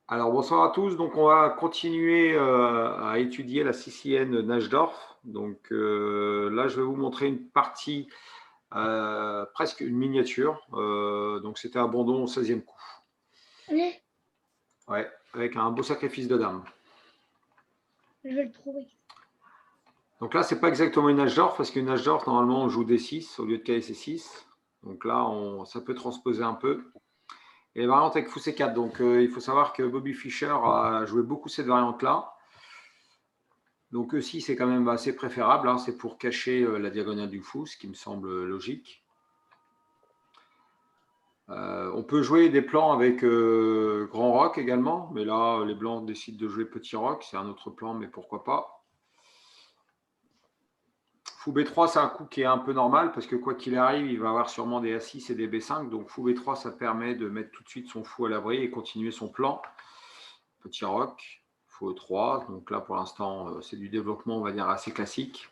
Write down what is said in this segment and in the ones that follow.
Alors, bonsoir à tous. Donc, on va continuer à étudier la Sicilienne Najdorf. Donc, là, je vais vous montrer une partie, presque une miniature. Donc, c'était abandon au 16e coup. Allez, Ouais, avec un beau sacrifice de dame. je vais le trouver. Donc là, c'est pas exactement une Najdorf, parce qu'une Najdorf, normalement, on joue D6 au lieu de KSC6. Donc là, ça peut transposer un peu. Et la variante avec fou C4. Donc, il faut savoir que Bobby Fischer a joué beaucoup cette variante-là. Donc E6, c'est quand même assez préférable, hein, c'est pour cacher la diagonale du fou, ce qui me semble logique. On peut jouer des plans avec grand roc également, mais là, les blancs décident de jouer petit roc, c'est un autre plan, mais pourquoi pas. Fou B3, c'est un coup qui est un peu normal, parce que quoi qu'il arrive, il va avoir sûrement des A6 et des B5, donc fou B3, ça permet de mettre tout de suite son fou à l'abri et continuer son plan. Petit roc, fou E3, donc là, pour l'instant, c'est du développement, on va dire, assez classique.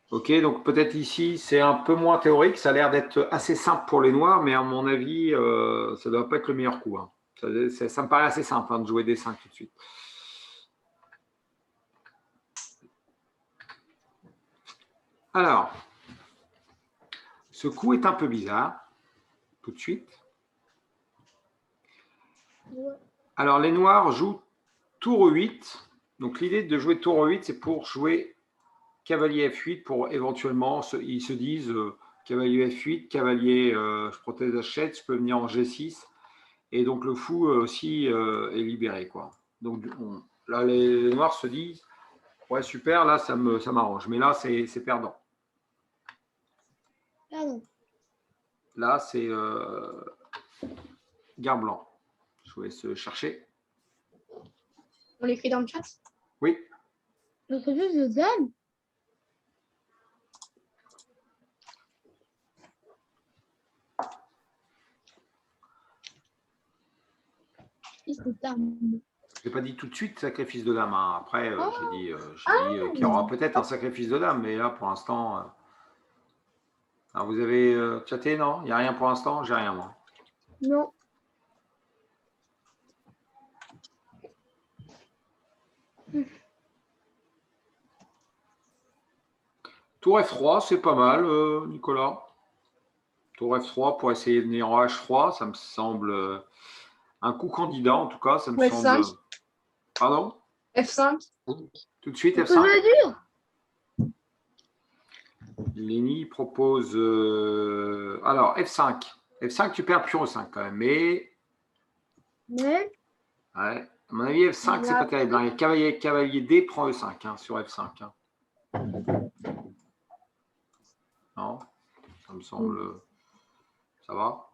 Ok, donc peut-être ici, c'est un peu moins théorique. Ça a l'air d'être assez simple pour les noirs, mais à mon avis, ça ne doit pas être le meilleur coup. Hein. Ça me paraît assez simple hein, de jouer des 5 tout de suite. Alors, ce coup est un peu bizarre, tout de suite. Ouais. Alors, les noirs jouent tour E8. Donc, l'idée de jouer tour E8, c'est pour jouer cavalier F8 pour éventuellement, ils se disent cavalier F8, cavalier, je protège H7, je peux venir en G6. Et donc le fou aussi est libéré, quoi. Donc là, les noirs se disent, ouais, super, là, ça m'arrange. Mais là, c'est perdant. Pardon. Là, c'est gare blanc. Je vais se chercher. On l'écrit dans le chat? Oui. Le sacrifice de dame. Je n'ai pas dit tout de suite sacrifice de dame. Hein. Après, j'ai dit qu'il y aura peut-être un sacrifice de dame, mais là, pour l'instant. Alors, vous avez chatté, non? Il n'y a rien pour l'instant? J'ai rien, moi. Non. Tour F3, c'est pas mal, Nicolas. Tour F3 pour essayer de venir en H3, ça me semble un coup candidat, en tout cas, ça me F5. semble. Pardon? F5. Tout de suite, C'est F5. dur. Lenny propose. Alors, F5. F5, tu perds pion E5 quand même, mais. Mais. Ouais. À mon avis, F5, c'est pas terrible. Hein. Cavalier D prend E5 hein, sur F5. Hein. Non, ça me semble. Ça va?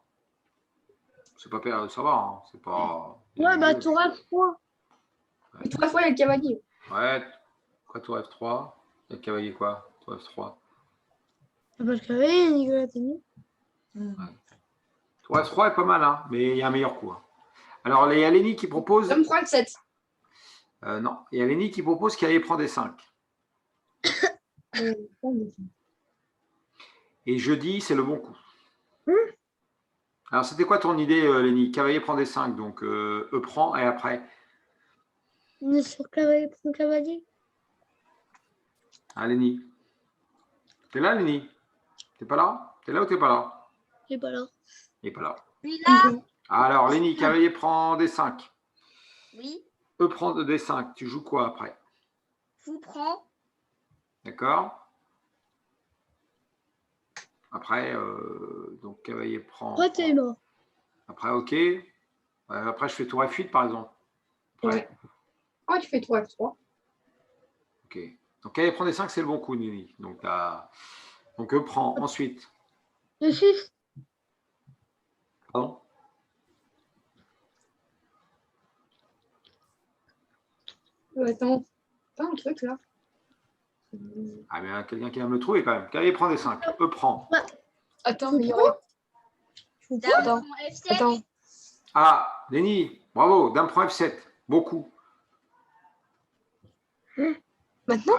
C'est pas perdu, ça va. Hein. C'est pas. Ouais, bah, tour F3. Ouais. Tour F3, il y a le cavalier. Ouais. Quoi, tour F3? Il y a le cavalier quoi? Tour F3. Ah, parce que oui, Nicolas, t'es mis. Ouais. Tour F3 est pas mal, hein, mais il y a un meilleur coup. Hein. Alors, il y a Lenny qui propose. Dame prend F7. Non, il y a Lenny qui propose qu'il prend des 5. Et jeudi, c'est le bon coup. Alors, c'était quoi ton idée, Lenny? Cavalier prend des 5, donc E prend et après. On est sur cavalier, prend cavalier. Ah, Lenny. T'es là, Lenny? T'es pas là? T'es là ou t'es pas là? Il est pas là. Il n'est pas là. Oui, là. Alors, Lenny, cavalier prend des 5. Oui. E prend des 5. Tu joues quoi après? Fou prend. D'accord. Après, donc cavalier prend. Pourquoi t'es mort? Après, ok. Après, je fais tour F8 par exemple. Après. Ouais. Oh, tu fais tour F3. Ok. Donc, cavalier prend des 5, c'est le bon coup, Lenny. Donc, E prend. Ensuite. Le 6. Pardon? Attends. Pas un truc là. Ah, mais quelqu'un qui va me le trouver quand même. Cavalier prend des 5. E prend. Attends, mais il y aurait. Dame Attends. prend F7. Attends. Ah, Lenny, bravo. Dame prend F7. Beaucoup. Maintenant?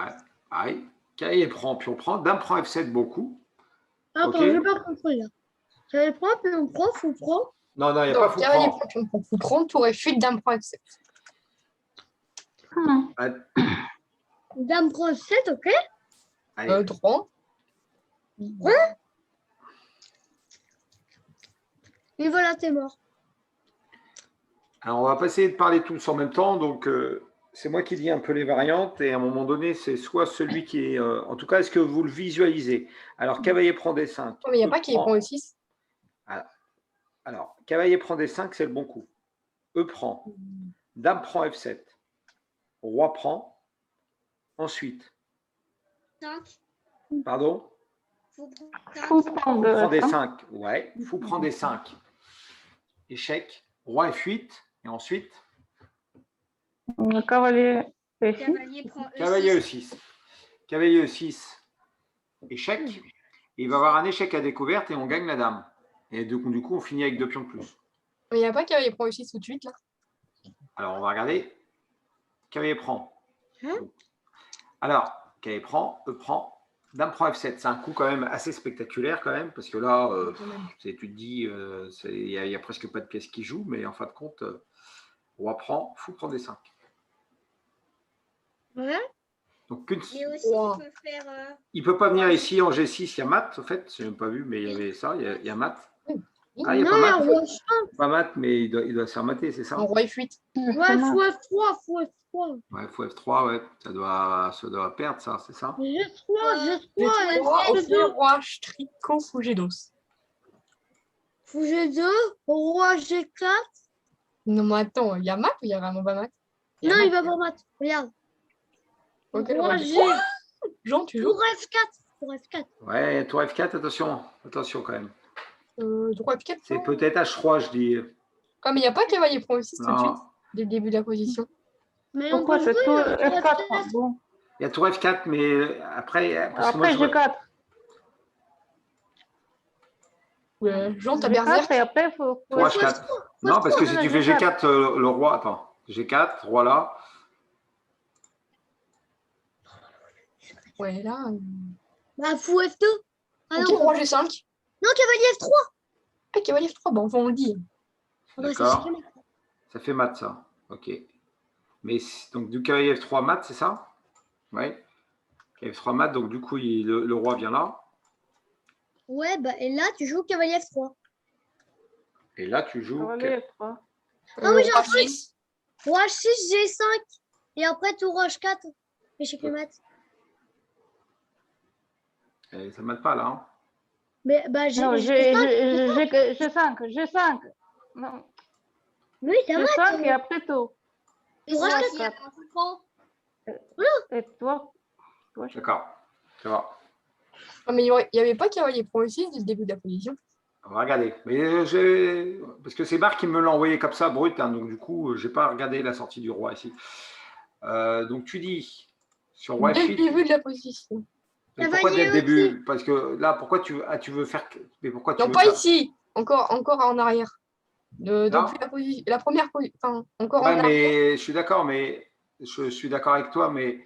Ouais. Cavalier prend, puis on prend. Dame prend F7, beaucoup. Ah, Ok. pardon, j'ai pas compris là. J'avais prend, puis on prend, fou prend. Non, non, il n'y a Donc, pas fou cavalier prend. prend, pion prend, fou prend, tour F8, dame prend F7. Ah, Dame prend 7, ok. allez, Droit. Et voilà, t'es mort. alors on va pas essayer de parler tous en même temps. Donc, c'est moi qui dis un peu les variantes. Et à un moment donné, c'est soit celui qui est. En tout cas, est-ce que vous le visualisez? Alors, cavalier prend D5. Non, mais il n'y a pas qui prend E6. Alors, cavalier prend D5, c'est le bon coup. E prend. Dame prend F7. Roi prend. Ensuite, 5. pardon? Fou prend Fou 5. prend Fou de prend F1. D5. Ouais, fou prend D5. Échec. Roi F8. Et ensuite, Le cavalier F6. Cavalier prend E6. cavalier E6. Cavalier E6. Échec. Et il va y avoir un échec à découverte et on gagne la dame. Et du coup, on finit avec 2 pions de plus. Mais il n'y a pas cavalier prend E6 tout de suite, là. Alors, on va regarder. Cavalier prend. Hein? Alors, cavalier prend, E prend, dame prend F7. C'est un coup quand même assez spectaculaire quand même, parce que là, tu te dis, il n'y a presque pas de pièces qui jouent, mais en fin de compte, roi prend, fou prend D5. Ouais. Donc, Mais aussi, Wow. il peut faire. il ne peut pas venir ici en G6, il y a mat, en fait, je n'ai même pas vu, mais il y avait ça, il y a mat. Ah, il n'y a Non, il y a pas mat, roi. pas mat, mais il doit se faire mater, c'est ça? En roi F8. Ouais, fou F3, fou F3. Ouais, faut F3, ouais, ça doit perdre ça, c'est ça? G3, J'ai G3, roi, ok, F2. roi, Stricot, fou G2. Fou G2, roi G4. Non, mais attends, il y a mat ou il y a vraiment pas mat? Non, il va pour mat. Regarde. Ok, Roi roi G. G. Jean, tu joues? Tour F4. Tour F4. Ouais, tour F4, attention quand même. Roi F4. C'est non. peut-être H3, je dis. Ah, mais il n'y a pas cavalier prend E6 tout de Non, suite, dès le début de la position. Mais on Pourquoi peut c'est jouer tout tour F4? F4. Bon. il y a tour F4, mais après, parce que moi, Après je... G4. Jean, t'as G4 berserk. et après il faut. tour H4. Non, parce que si tu fais G4, le roi, attends, G4, roi là, Ouais, là. Bah, fou F2. Ah Ok, non, roi G5. non, cavalier F3. Ah, cavalier F3, bon, on le dit. Ah bah, d'accord, c'est mat. ça fait mat ça, ok. Mais donc du cavalier F3 mat, c'est ça? Oui, cavalier F3 mat, donc du coup, le roi vient là, Ouais, bah, et là, tu joues cavalier F3. et là, tu joues... Cavalier F3. Ah oui, j'ai roi un truc. 6. Roi H6, G5. Et après, tour H4. Échec et mat. Et ça mate pas là, hein. Mais bah, Non, G5. Non, Oui, ça va. G5 et après tout. Tour Moi H4. aussi, il y a un fou prend. Et toi? D'accord, ça va. Ah, mais il n'y avait pas cavalier prend E6 dès le début de la position. On va regarder. Mais parce que c'est Marc qui me l'a envoyé comme ça, brut, hein, donc du coup, je n'ai pas regardé la sortie du roi ici. Donc tu dis, sur roi Dès le F8, début de la position. mais pourquoi dès le Cavalier début? Parce que là, pourquoi tu veux faire... Mais pourquoi tu Non, veux pas faire... ici. Encore en arrière. Depuis la première position. Enfin, encore Ouais, en arrière. mais je suis d'accord, mais je suis d'accord avec toi, mais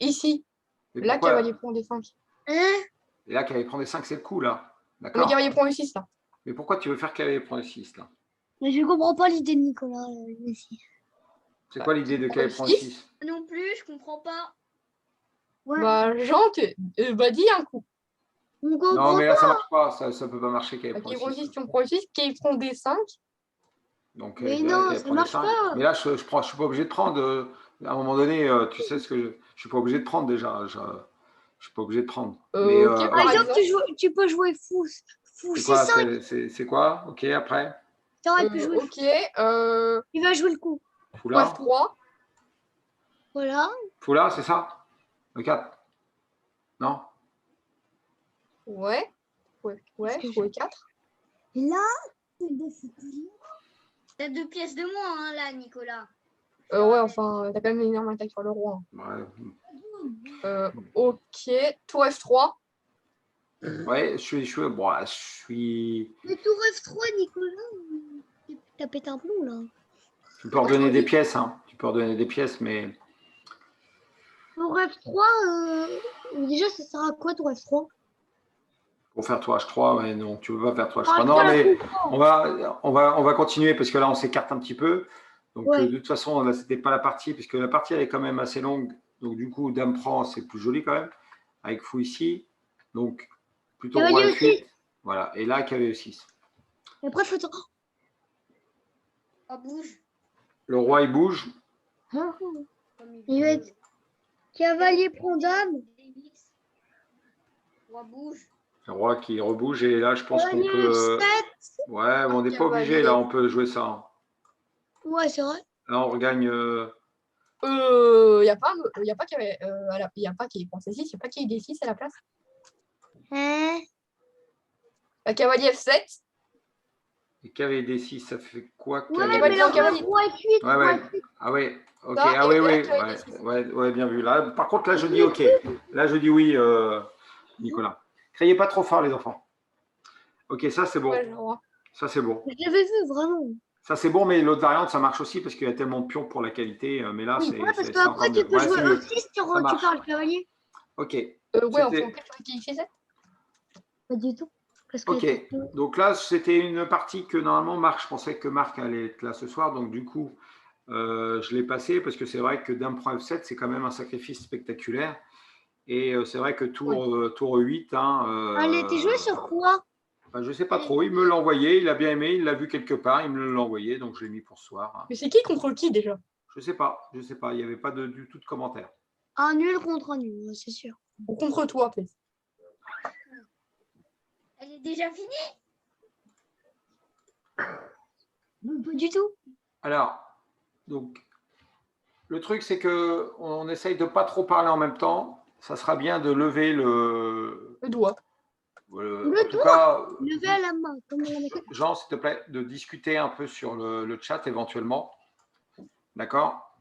Ici. mais Là, pourquoi... cavalier prend D5. Hein? Et là, cavalier prend des 5, c'est le coup, là. Mais D'accord. cavalier prend E6, là. Mais pourquoi tu veux faire cavalier prend 6 là? Mais je comprends pas l'idée de Nicolas ici. C'est quoi l'idée de cavalier prend 6? 6? Non plus, je comprends pas. Ouais. Bah, Jean, dis un coup. On Non, comprend mais pas. là, ça marche pas. Ça peut pas marcher cavalier prend Qui prend 6. 6, on prend E6. Qui prend D5. Donc, Mais je dirais non, cavalier ça prend marche D5. pas. Mais là, je suis pas obligé de prendre. À un moment donné, tu sais ce que je suis pas obligé de prendre déjà. Je suis pas obligé de prendre. Mais Ok, Par exemple, tu peux jouer fou c'est quoi? C5. C'est quoi? Ok, après. T'aurais pu jouer. Ok. Il va jouer le coup. Fou là. F3. Voilà. Fou là, c'est ça? Le 4. Non? Ouais. Qu'est-ce que Fou E4. Et là, T'as 2 pièces de moins, hein, là, Nicolas. Ouais, enfin, t'as quand même une énorme attaque sur le roi. Ouais. Ok. Tour F3. Ouais, bon, je suis. le tour F3, Nicolas. T'as pété un plomb là. Tu peux redonner des pièces, hein. Tu peux redonner des pièces, mais. Tour F3, déjà, ça sert à quoi tour F3? Pour faire tour H3, ouais, non, tu ne veux pas faire tour H3. Non, mais on va continuer parce que là, on s'écarte un petit peu. Donc, Ouais. de toute façon, là, ce n'était pas la partie, puisque la partie, elle est quand même assez longue. Donc, du coup, dame prend, c'est plus joli quand même, avec fou ici. Donc, plutôt roi Cavalier F8. Voilà. Et là, cavalier E6. Et après, faut. Oh, bouge. Le roi, il bouge. Comme Il va être cavalier prend dame. Roi bouge. Le roi qui rebouge. Et là, je pense qu'on Cavalier peut. F7. Ouais, mais on n'est pas Cavalier. obligé. Là, on peut jouer ça, hein. Ouais, c'est vrai. Là, on regagne. Il n'y a pas, y a pas qui est prend C6, il n'y a pas qui est D6 à la place. Hein? La cavalier F7. Et cavalier D6, ça fait quoi? Ouais, Cavalier mais là, cavalier. roi F8. Ouais, Roi ouais. F8. Ah ouais, ok. Ça, Ah et oui, là, oui. cavalier Ouais, D6. ouais, bien vu. Là, par contre, là, je dis ok. Là, je dis oui, Nicolas. Criez pas trop fort, les enfants. Ok, ça, c'est bon. Ouais, le roi. Ça, c'est bon. Je l'avais vu, vraiment. Ça, c'est bon, mais l'autre variante, ça marche aussi parce qu'il y a tellement de pions pour la qualité. Mais là, Oui. c'est Ouais, parce c'est qu'après, encore tu mieux. peux Ouais, jouer c'est mieux. E6 Ça tu marche. parles cavalier. Ok. Ouais, on C'était- fait quel qui fait 7. Pas du tout. Parce que Ok. Donc là, c'était une partie que normalement, Marc, je pensais que Marc allait être là ce soir. Donc, du coup, je l'ai passé parce que c'est vrai que dame prend F7, c'est quand même un sacrifice spectaculaire. Et c'est vrai que tour 8, hein, Elle était jouée sur quoi? ben, je ne sais pas trop. Il me l'a envoyé, il a bien aimé, il l'a vu quelque part, il me l'a envoyé, donc je l'ai mis pour ce soir. Mais c'est qui contre qui déjà? Je ne sais pas, il n'y avait pas du tout de commentaire. Un nul contre un nul, c'est sûr. Ou contre toi, peut-être. Elle est déjà finie. Non, pas du tout. Alors, donc, le truc, c'est qu'on essaye de ne pas trop parler en même temps. Ça sera bien de lever Le doigt. en tout cas, Levez à la main. Comme on l'a fait. Jean, s'il te plaît, de discuter un peu sur le chat éventuellement. D'accord?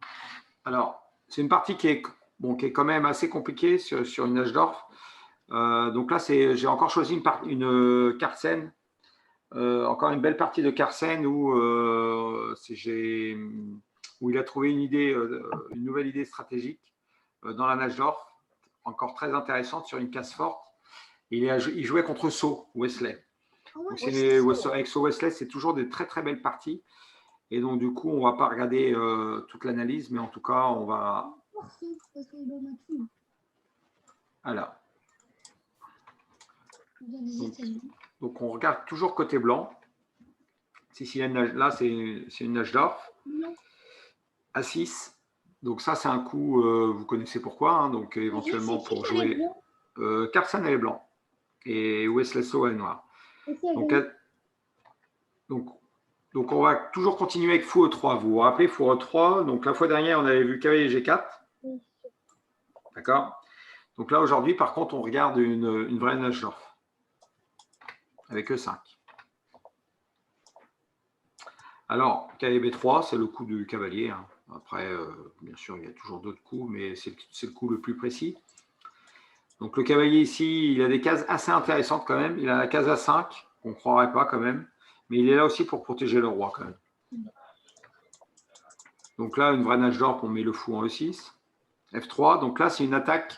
Alors, c'est une partie qui est quand même assez compliquée sur une Najdorf. Donc là, j'ai encore choisi une Carsen. Encore une belle partie de Carsen où il a trouvé une nouvelle idée stratégique dans la Najdorf, encore très intéressante sur une case forte. Il jouait contre So, Wesley. Donc avec So Wesley, c'est toujours des très très belles parties. Et donc du coup, on ne va pas regarder toute l'analyse, mais en tout cas, on va. Voilà. Donc on regarde toujours côté blanc. Là, c'est une Najdorf. A6. Donc ça, c'est un coup, vous connaissez pourquoi. Hein, donc éventuellement pour jouer. Carson, elle est blanc. Et Wesley So, elle est noire. Donc on va toujours continuer avec fou E3. Vous vous rappelez, fou E3. Donc la fois dernière, on avait vu cavalier G4. D'accord? Donc là, aujourd'hui, par contre, on regarde une vraie Najdorf. Avec E5. Alors, cavalier B3, c'est le coup du cavalier. Hein. Après, bien sûr, il y a toujours d'autres coups, mais c'est le coup le plus précis. Donc le cavalier ici, il a des cases assez intéressantes quand même. Il a la case A5, on ne croirait pas quand même. Mais il est là aussi pour protéger le roi quand même. Donc là, une vraie Najdorf, on met le fou en E6. F3, donc là, c'est une attaque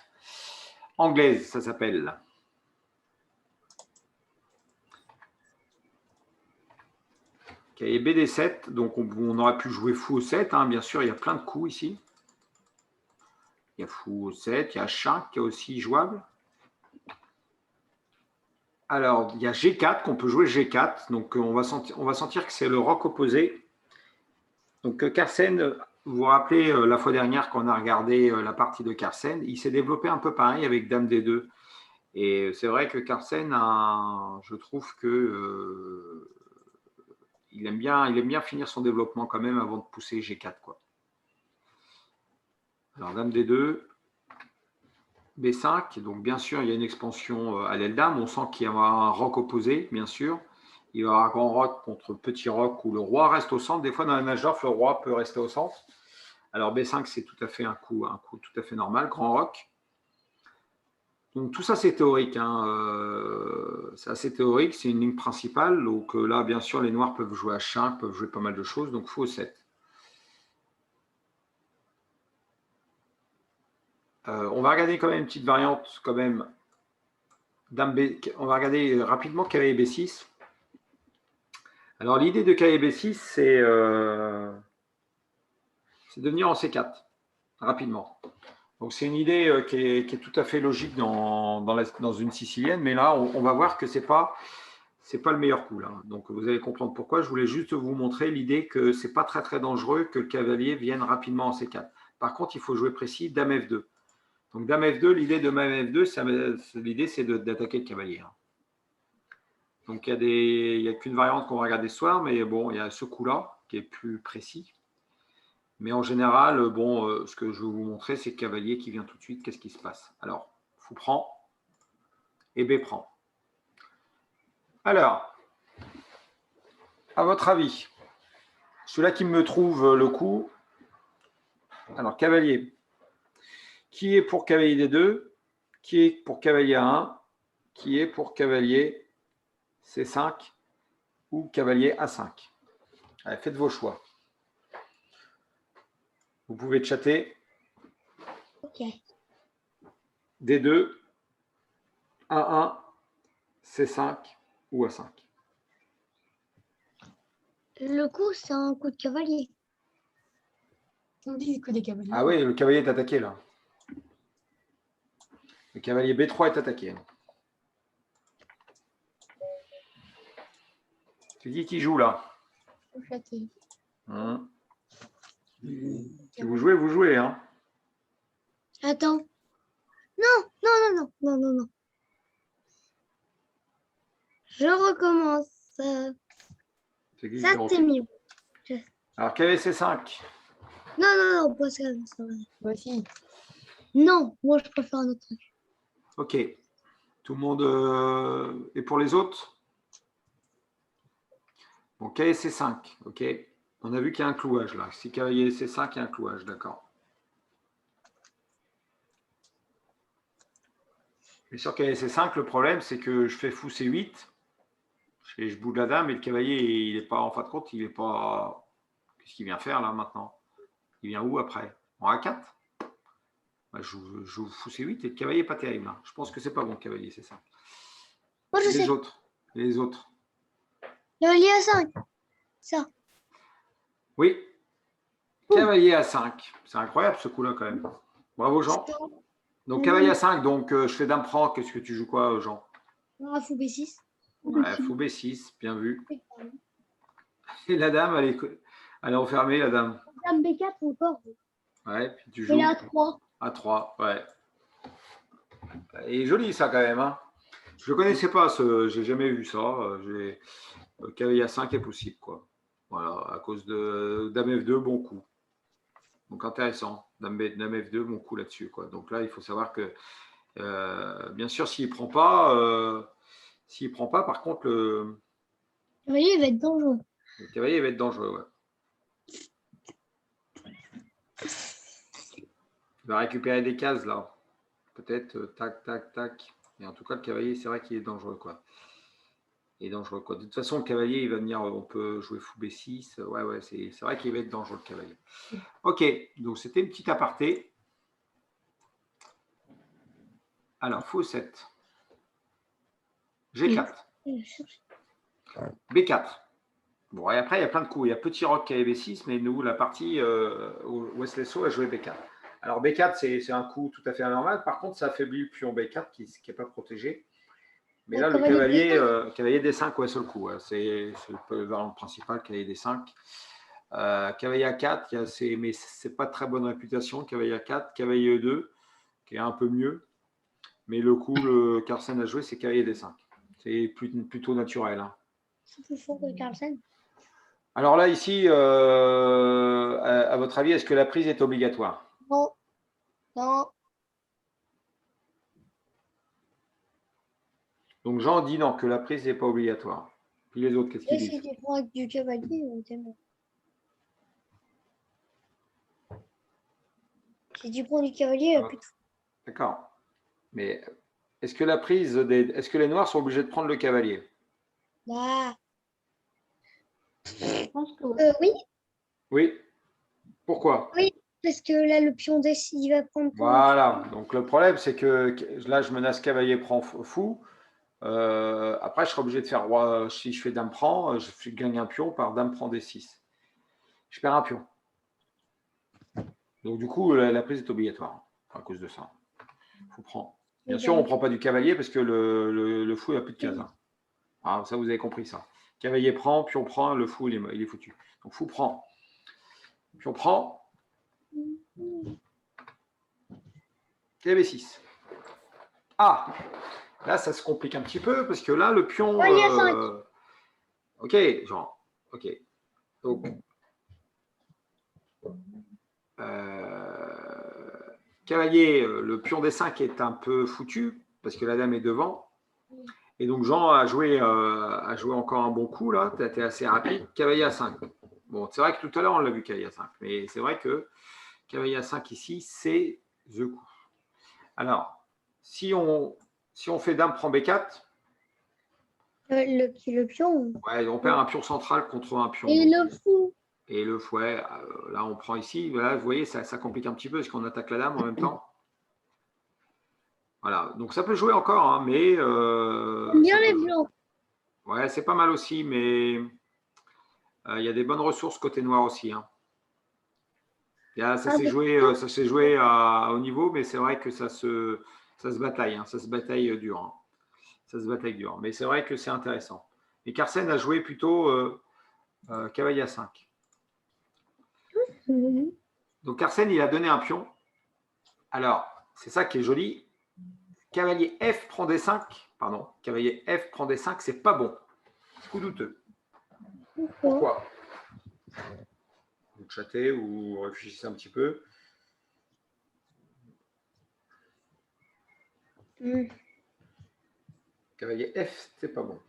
anglaise, ça s'appelle. Cavalier BD7, donc on aurait pu jouer fou E7, hein, bien sûr, il y a plein de coups ici. Il y a fou E7, il y a H5 qui est aussi jouable. Alors, il y a G4 qu'on peut jouer G4, donc on va sentir que c'est le roc opposé. Donc Carsen, vous vous rappelez la fois dernière qu'on a regardé la partie de Carsen, il s'est développé un peu pareil avec Dame D2. Et c'est vrai que Carsen, je trouve que il aime bien finir son développement quand même avant de pousser G4, quoi. Alors Dame D2, B5, donc bien sûr il y a une expansion à l'aile dame, on sent qu'il y a un roc opposé, bien sûr. Il va y avoir un grand roc contre petit roc où le roi reste au centre. Des fois dans la Najdorf, le roi peut rester au centre. Alors B5, c'est tout à fait un coup tout à fait normal, grand roc. Donc tout ça c'est théorique, hein. C'est assez théorique, c'est une ligne principale. Donc là bien sûr les noirs peuvent jouer H5, peuvent jouer pas mal de choses, donc fou E7. On va regarder quand même une petite variante quand même On va regarder rapidement cavalier B6. Alors, l'idée de cavalier B6, c'est de venir en C4, rapidement. Donc, c'est une idée qui est tout à fait logique dans une sicilienne, mais là, on va voir que ce n'est pas le meilleur coup. Là. Donc, vous allez comprendre pourquoi. Je voulais juste vous montrer l'idée que ce n'est pas très, très dangereux que le cavalier vienne rapidement en C4. Par contre, il faut jouer précis, Dame F2. Donc, Dame F2, l'idée de Dame F2, l'idée, c'est d'attaquer le cavalier. Donc, il n'y a qu'une variante qu'on va regarder ce soir, mais bon, il y a ce coup-là qui est plus précis. Mais en général, bon, ce que je vais vous montrer, c'est le cavalier qui vient tout de suite. Qu'est-ce qui se passe? Alors, fou prend et B prend. Alors, à votre avis, celui-là qui me trouve le coup. Alors, cavalier. Qui est pour cavalier D2? Qui est pour cavalier A1? Qui est pour cavalier C5 ou cavalier A5? Allez, faites vos choix. Vous pouvez chatter. Ok. D2, A1, C5 ou A5. Le coup, c'est un coup de cavalier. On dit que des cavaliers. Ah oui, le cavalier est attaqué là. Le cavalier B3 est attaqué. Tu dis qui joue là? Faut flatter. Si vous jouez. Hein. Attends. Non. Je recommence. C'est qui Ça, qui c'est mieux. Alors, cavalier C5. Non, pas ça. Voici. Non, moi, je préfère un autre truc. Ok. Tout le monde. Et pour les autres? Bon, cavalier C5. Ok. On a vu qu'il y a un clouage là. Si cavalier C5, il y a un clouage, d'accord. Mais sur cavalier C5, le problème, c'est que je fais fou C8. Et je bouge la dame et le cavalier, il n'est pas en fin de compte, il n'est pas. Qu'est-ce qu'il vient faire là maintenant? Il vient où après? En A4? Bah, je joue fou C8 et le cavalier n'est pas terrible. Hein. Je pense que c'est pas bon le cavalier, c'est ça. Moi, je sais. Les autres. Cavalier A5. Ça. Oui. Cavalier A5. C'est incroyable ce coup-là quand même. Bravo Jean. Donc cavalier A5, donc je fais dame prend. Qu'est-ce que tu joues quoi Jean? Ah, fou B6. Ouais, fou B6, bien vu. Et la dame, elle est enfermée, la dame. Dame B4 encore. Ouais, puis tu joues. Et là, A3. A3, ouais. Et joli ça quand même. Hein. Je ne connaissais pas, j'ai jamais vu ça. Cavalier A5 est possible, quoi. Voilà, à cause de Dame F2, bon coup. Donc intéressant. Dame F2, bon coup là-dessus, quoi. Donc là, il faut savoir que, bien sûr, s'il ne prend pas, par contre, le Cavalier va être dangereux. Le cavalier va être dangereux, ouais. Il va récupérer des cases, là. Peut-être, tac, tac, tac. Et en tout cas, le cavalier, c'est vrai qu'il est dangereux, quoi. Il est dangereux, quoi. De toute façon, le cavalier, il va venir, on peut jouer fou B6. Ouais, c'est vrai qu'il va être dangereux, le cavalier. Ok, donc c'était une petite aparté. Alors, fou 7. G4. B4. Bon, et après, il y a plein de coups. Il y a petit roc cavalier B6, mais nous, la partie Westlesso a joué B4. Alors, B4, c'est un coup tout à fait anormal. Par contre, ça affaiblit le pion B4 qui n'est pas protégé. Mais là, le cavalier D5, ouais, sur le coup. Ouais, c'est le variant principal, cavalier D5. Cavalier A4, mais ce n'est pas de très bonne réputation. Cavalier A4, cavalier E2, qui est un peu mieux. Mais le coup, le Carlsen a joué, c'est cavalier D5. C'est plutôt naturel. Hein. C'est plus fort que Carlsen. Alors là, ici, à votre avis, est-ce que la prise est obligatoire? Non. Donc Jean dit non, que la prise n'est pas obligatoire. Puis les autres, qu'est-ce qu'ils disent? Si tu prends avec du cavalier, t'es mort. Si tu prends du cavalier, il n'y a plus de fou. D'accord. Mais est-ce que la prise est-ce que les noirs sont obligés de prendre le cavalier? Bah. Je pense que Oui. Oui. Pourquoi? Oui, parce que là, le pion D6, il va prendre. Voilà. Donc le problème, c'est que là, je menace cavalier prend fou. Après, je serai obligé de faire roi. Si je fais dame prend, je gagne un pion par dame prend D6. Je perds un pion. Donc, du coup, la prise est obligatoire à cause de ça. Fou prend. Bien sûr, on ne prend pas du cavalier parce que le fou, il n'a plus de cases. Hein. Ah, ça, vous avez compris ça. Cavalier prend, pion prend, le fou, il est foutu. Donc, fou prend. Pion prend. Cavalier 6. Ah, là, ça se complique un petit peu parce que là, le pion. Cavalier 5. Ok, genre. Ok. Donc. Cavalier, le pion D5 est un peu foutu parce que la dame est devant. Et donc Jean a joué encore un bon coup là, tu as été assez rapide. Cavalier à 5. Bon, c'est vrai que tout à l'heure on l'a vu cavalier à 5, mais c'est vrai que cavalier à 5 ici, c'est the coup. Alors, si on fait dame prend B4, Le pion. ouais, on perd un pion central contre un pion. Et le fou. Et le fouet, là on prend ici, là, vous voyez, ça complique un petit peu parce qu'on attaque la dame en même temps. Voilà, donc ça peut jouer encore, hein, mais. J'aime bien les blancs. Ouais, c'est pas mal aussi, mais il y a des bonnes ressources côté noir aussi. Hein. Ça s'est joué à haut niveau, mais c'est vrai que ça se bataille, hein, ça se bataille dur. Hein. Ça se bataille dur, mais c'est vrai que c'est intéressant. Et Carsen a joué plutôt cavalier à 5. Donc Carsen, il a donné un pion. Alors, c'est ça qui est joli. Cavalier F prend D5. Pardon, cavalier F prend D5, c'est pas bon. Coup douteux. Pourquoi? Vous chattez ou réfléchissez un petit peu. Cavalier F, c'est pas bon.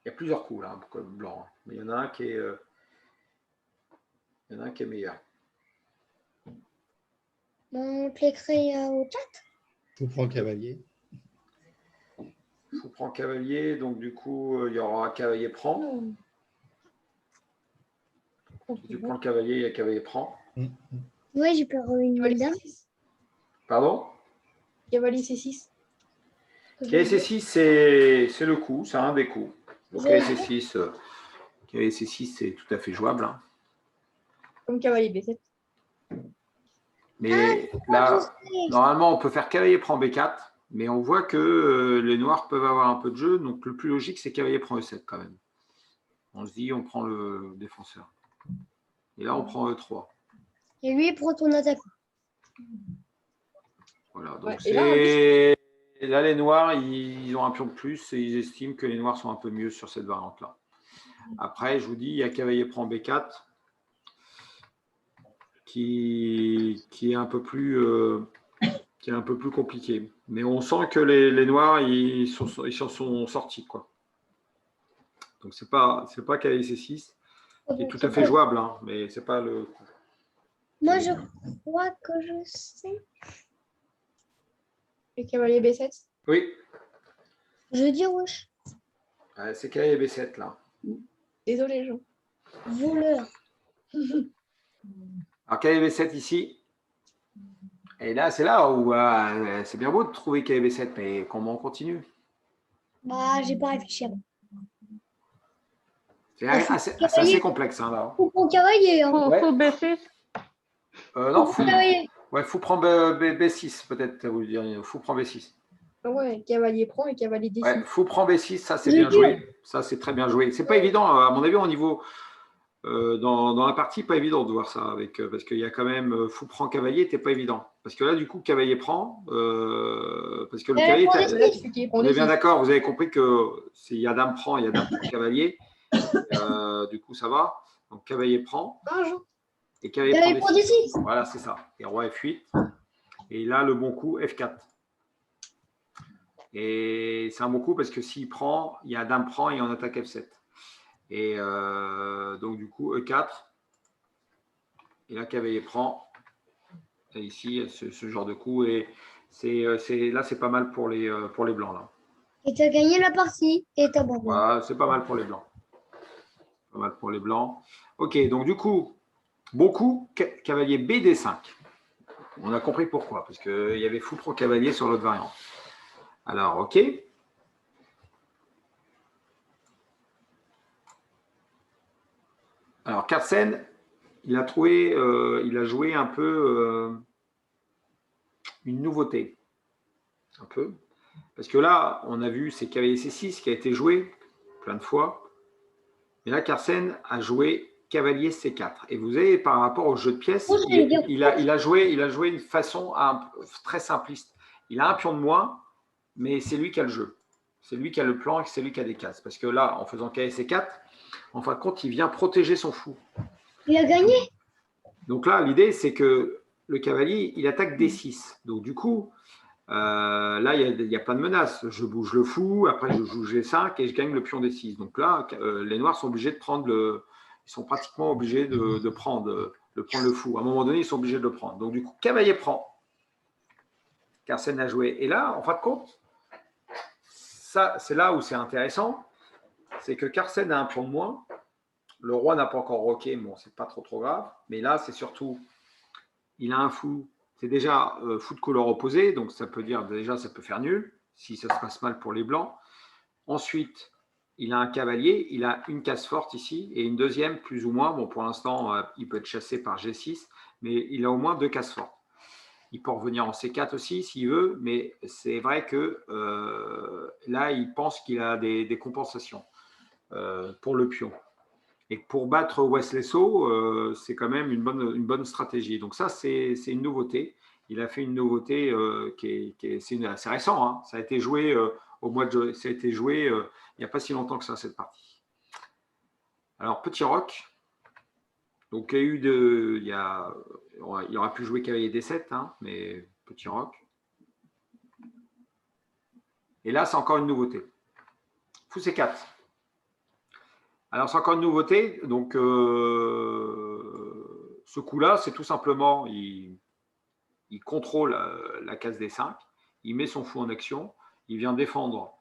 Il y a plusieurs coups là pour le blanc, mais il y en a un qui est, meilleur. On cliquerait au chat. Fou prend cavalier. Fou prend cavalier, donc du coup il y aura cavalier prend. Si tu prends le cavalier, il y a cavalier prend. Oui, j'ai peur une Cavalier dame. C6. Pardon? Cavalier C6. Cavalier C6, c'est le coup, c'est un des coups. Donc cavalier C6, c'est tout à fait jouable. Hein. Comme cavalier B7. Mais là, normalement, on peut faire cavalier prend B4, mais on voit que les noirs peuvent avoir un peu de jeu, donc le plus logique, c'est cavalier prend E7 quand même. On se dit, on prend le défenseur. Et là, on prend E3. Et lui, il prend ton attaque. Voilà, donc Ouais, c'est... Là, les noirs, ils ont un pion de plus et ils estiment que les noirs sont un peu mieux sur cette variante-là. Après, je vous dis, il y a cavalier prend B4 qui est un peu plus compliqué. Mais on sent que les noirs, ils s'en sont sortis, quoi. Donc, c'est pas cavalier C6, qui est tout à fait jouable, hein, mais c'est pas le coup. Moi, je crois que je sais. Et cavalier B7. Oui, Je dis wesh. c'est cavalier B7, là. Désolé, Jean. Voleur. Alors, cavalier B7 ici. Et là, c'est là où c'est bien beau de trouver cavalier B7, mais comment on continue? Bah, j'ai pas réfléchi. C'est assez complexe, hein, là. Fou prend cavalier. Hein. Fou, Ouais. fou B6. Non, Fou prend cavalier. Ouais, fou prend B6, peut-être, vous le diriez. Fou prend B6. Ouais, cavalier prend et cavalier D6. Ouais, fou prend B6, ça, c'est Je bien dis. joué. Ça, c'est très bien joué. C'est pas évident, à mon avis, au niveau... dans la partie, pas évident de voir ça, avec, parce qu'il y a quand même fou prend cavalier, t'es pas évident. Parce que là, du coup, cavalier prend, parce que le cavalier... Là, tu fais qu'il prend On est bien D6. d'accord, vous avez compris que s'il y a dame prend, il y a dame prend cavalier. Du coup, ça va. Donc, cavalier prend. Ah, Jean. Et cavalier Cavalier prend prend D6. D6. Voilà, c'est ça. Et roi F8. Et là, le bon coup, F4. Et c'est un bon coup parce que s'il prend, il y a dame prend et on attaque F7. Et donc, du coup, E4. Et là, cavalier prend. Et ici, ce genre de coup. Et là, c'est pas mal pour les blancs. Là. Et tu as gagné la partie et tu as abandonné. Voilà, c'est pas mal pour les blancs. Pas mal pour les blancs. Ok, donc du coup, bon coup, cavalier BD5. On a compris pourquoi, parce qu'il y avait fou trop cavalier sur l'autre variante. Alors, ok. Alors, Carlsen, il a joué un peu une nouveauté. Un peu. Parce que là, on a vu, c'est cavalier C6 qui a été joué plein de fois. Mais là, Carlsen a joué cavalier C4. Et vous avez, par rapport au jeu de pièces, il a joué une façon très simpliste. Il a un pion de moins, mais c'est lui qui a le jeu. C'est lui qui a le plan et c'est lui qui a des cases. Parce que là, en faisant cavalier C4, en fin de compte, il vient protéger son fou. Il a gagné. Donc là, l'idée, c'est que le cavalier, il attaque D6. Donc du coup, là, il n'y a pas de menace. Je bouge le fou, après je joue G5 et je gagne le pion D6. Donc là, les noirs sont obligés de prendre ils sont pratiquement obligés de prendre le fou. À un moment donné, ils sont obligés de le prendre. Donc du coup, cavalier prend. Carlsen a joué. Et là, en fin de compte, ça, c'est là où c'est intéressant. C'est que Carlsen a un pion de moins. Le roi n'a pas encore roqué. Bon, c'est pas trop grave. Mais là, c'est surtout, il a un fou. C'est déjà fou de couleur opposée, donc ça peut dire déjà ça peut faire nul si ça se passe mal pour les blancs. Ensuite, il a un cavalier, il a une case forte ici et une deuxième plus ou moins. Bon, pour l'instant, il peut être chassé par G6, mais il a au moins deux cases fortes. Il peut revenir en C4 aussi s'il veut, mais c'est vrai que là, il pense qu'il a des compensations pour le pion. Et pour battre Wesley So, c'est quand même une bonne stratégie. Donc ça, c'est une nouveauté. Il a fait une nouveauté c'est assez récent. Hein. Ça a été joué ça a été joué il n'y a pas si longtemps que ça, cette partie. Alors, petit roc. Donc, il aurait pu jouer cavalier D7, hein, mais petit roc. Et là, c'est encore une nouveauté. Fou C4. Alors, c'est encore une nouveauté. Donc, ce coup-là, c'est tout simplement, il contrôle la case D5, il met son fou en action, il vient défendre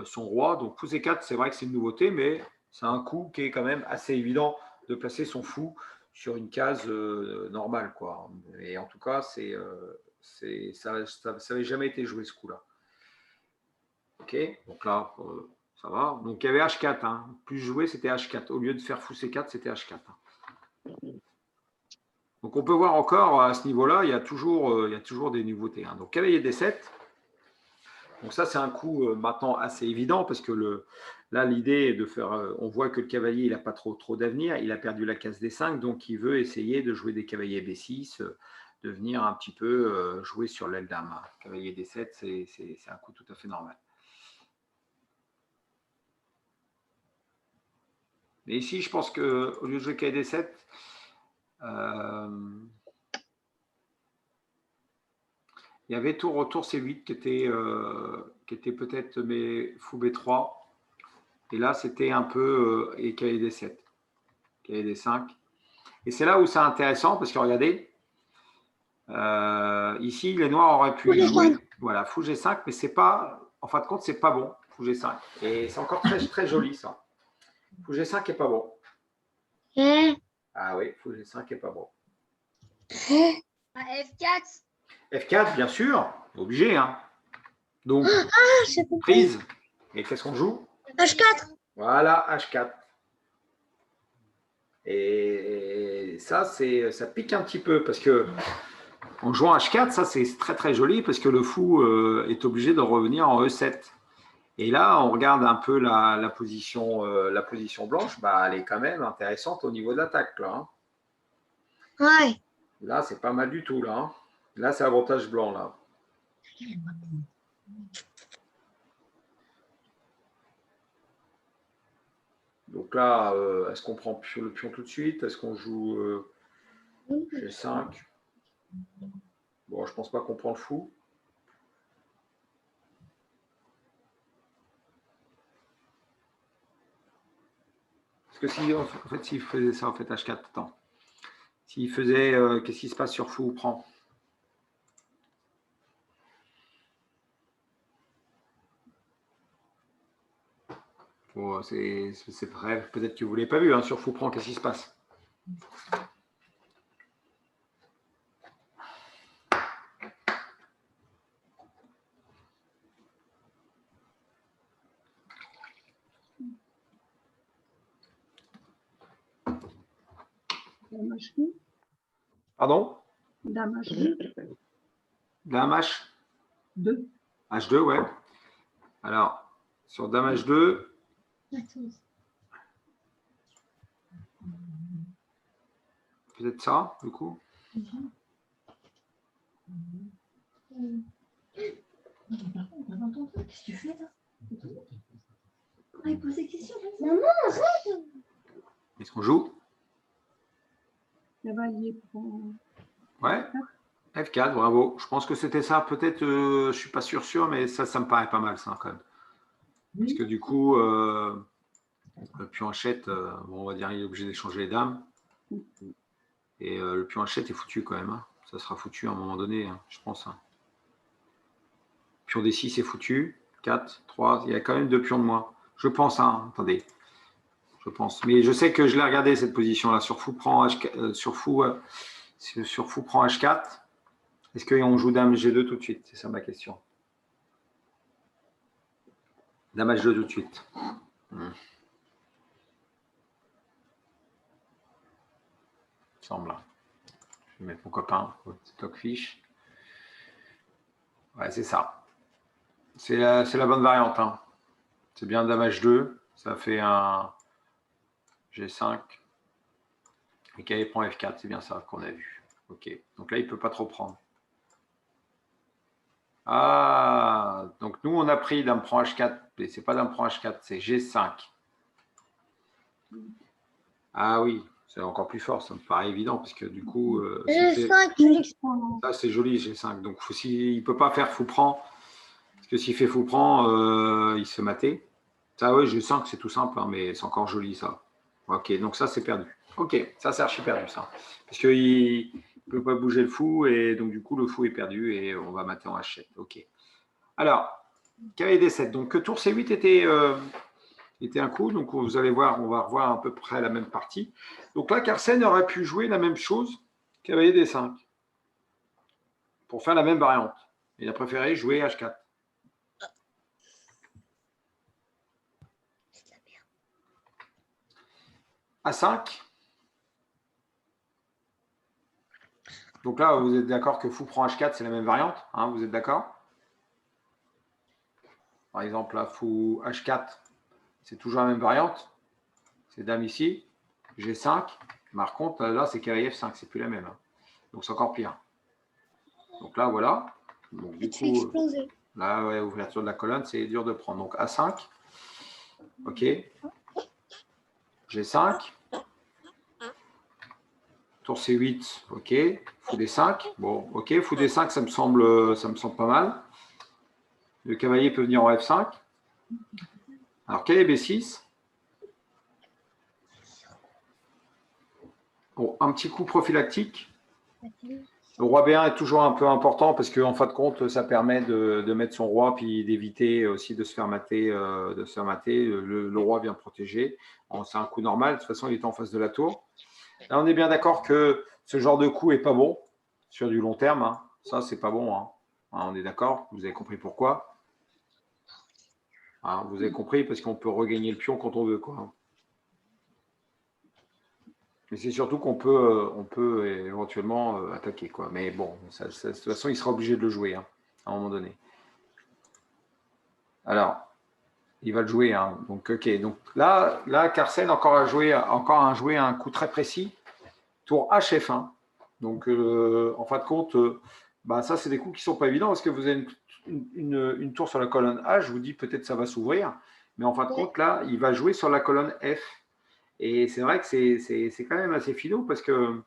son roi. Donc, fou C4, c'est vrai que c'est une nouveauté, mais c'est un coup qui est quand même assez évident de placer son fou sur une case normale, quoi. Et en tout cas, ça n'avait jamais été joué, ce coup-là. Ok, donc là, ça va. Donc, il y avait H4. Hein. Plus joué, c'était H4. Au lieu de faire fou C4, c'était H4. Donc, on peut voir encore à ce niveau-là, il y a toujours des nouveautés. Hein. Donc, cavalier D7. Donc, ça, c'est un coup maintenant assez évident parce que là, l'idée est de faire. On voit que le cavalier, il n'a pas trop d'avenir. Il a perdu la case D5, donc il veut essayer de jouer des cavaliers B6, de venir un petit peu jouer sur l'aile dame. Cavalier D7, c'est un coup tout à fait normal. Mais ici, je pense qu'au lieu de jouer cavalier D7, il y avait tour retour C8 qui était peut-être fou B3. Et là, c'était un peu et cavalier D7, cavalier D5. Et c'est là où c'est intéressant parce que regardez, ici, les noirs auraient pu jouer. Voilà, fou G5, mais c'est pas, en fin de compte, c'est pas bon, fou G5. Et c'est encore très, très joli ça. Fou G5 est pas bon. Ah oui, fou G5 est pas bon. F4. F4, bien sûr, obligé. Hein. Donc, prise. Et qu'est-ce qu'on joue? H4. Voilà, H4. Et ça, ça pique un petit peu parce que en jouant H4, ça c'est très très joli parce que le fou est obligé de revenir en E7. Et là, on regarde un peu la position blanche, bah, elle est quand même intéressante au niveau de l'attaque. Là, hein. Ouais. Là, c'est pas mal du tout. Là, hein. Là c'est avantage blanc. Là. Donc là, est-ce qu'on prend le pion tout de suite? Est-ce qu'on joue G5? Bon, je pense pas qu'on prend le fou. Parce que si, en fait, s'il faisait ça, en fait, H4, attends. S'il faisait, qu'est-ce qui se passe sur fou ou prend? c'est vrai, peut-être que vous ne l'avez pas vu, hein, sur fou prend, qu'est-ce qui se passe? Dame H2. Pardon? Dame H2. Dame H? 2. H2, ouais. Alors, sur Dame H2, peut-être ça, du coup. Qu'est-ce que tu fais là? Il pose des questions. Est-ce qu'on joue? Cavalier prend. Ouais. F4, bravo. Je pense que c'était ça. Peut-être, je ne suis pas sûr, mais ça me paraît pas mal, ça, quand même. Parce que du coup, le pion Hachette, bon, on va dire il est obligé d'échanger les dames. Et le pion Hachette est foutu quand même. Hein. Ça sera foutu à un moment donné, hein, je pense. Hein. Pion D6 est foutu. 4, 3, il y a quand même 2 pions de moins. Je pense, hein. Attendez. Je pense. Mais je sais que je l'ai regardé cette position-là. Sur fou prend H4. Sur fou prend H4. Est-ce qu'on joue Dame G2 tout de suite? C'est ça ma question. Dame H2 tout de suite. Semble. Je vais mettre mon copain au Stockfish. Ouais, c'est ça. C'est la bonne variante. Hein. C'est bien Dame H2. Ça fait un G5. Et cavalier prend F4. C'est bien ça qu'on a vu. Ok. Donc là, il ne peut pas trop prendre. Ah, donc nous, on a pris Dame prend H4. Mais ce n'est pas Dame prend H4, c'est G5. Ah oui, c'est encore plus fort, ça me paraît évident, parce que du coup, ça c'est joli, G5. Donc il ne peut pas faire fou prend, parce que s'il fait fou prend, il se fait mater. Ça, oui, G5, c'est tout simple, hein, mais c'est encore joli, ça. Ok, donc ça, c'est perdu. Ok, ça, c'est archi perdu, ça. Parce qu'il ne peut pas bouger le fou, et donc du coup, le fou est perdu, et on va mater en H7. Ok. Alors, cavalier D7. Donc, tour C8 était un coup. Donc, vous allez voir, on va revoir à peu près la même partie. Donc là, Carlsen aurait pu jouer la même chose, cavalier D5, pour faire la même variante. Il a préféré jouer H4. A5. Donc là, vous êtes d'accord que fou prend H4, c'est la même variante, hein, vous êtes d'accord? Par exemple, là, fou H4, c'est toujours la même variante. C'est dame ici, G5. Par contre, là, c'est cavalier F5, c'est plus la même. Hein. Donc, c'est encore pire. Donc là, voilà. Donc, du coup, là, ouais, ouverture de la colonne, c'est dur de prendre. Donc, A5. OK. G5. Tour C8. OK. Fou D5. Bon, OK. Fou D5, ça me semble pas mal. Le cavalier peut venir en F5. Alors, cavalier B6. Bon, un petit coup prophylactique. Le roi B1 est toujours un peu important parce qu'en fin de compte, ça permet de mettre son roi puis d'éviter aussi de se faire mater. Le roi vient protéger. C'est un coup normal. De toute façon, il est en face de la tour. Là, on est bien d'accord que ce genre de coup n'est pas bon sur du long terme. Hein. Ça, c'est pas bon. Hein. On est d'accord. Vous avez compris pourquoi. Hein, vous avez compris parce qu'on peut regagner le pion quand on veut. Quoi. Mais c'est surtout qu'on peut éventuellement attaquer. Quoi. Mais bon, de toute façon, il sera obligé de le jouer hein, à un moment donné. Alors, il va le jouer. Hein. Donc, ok. Donc là, Carlsen encore a joué un coup très précis. Tour HF1. Donc, en fin de compte, ça, c'est des coups qui ne sont pas évidents parce que vous avez une tour sur la colonne H. Je vous dis peut-être ça va s'ouvrir. Mais en fin de compte, là, il va jouer sur la colonne F. Et c'est vrai que c'est quand même assez finaux parce que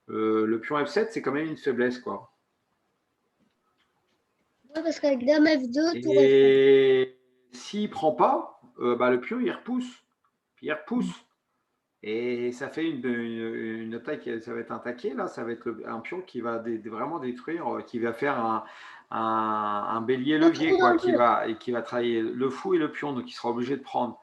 le pion F7, c'est quand même une faiblesse. Quoi. Ouais, parce qu'avec dame F2, tour F4. Et s'il ne prend pas, le pion, il repousse. Puis il repousse. Et ça fait une attaque, ça va être un taquet, là, ça va être un pion qui va vraiment détruire, qui va faire un bélier levier, quoi, qui va travailler le fou et le pion, donc il sera obligé de prendre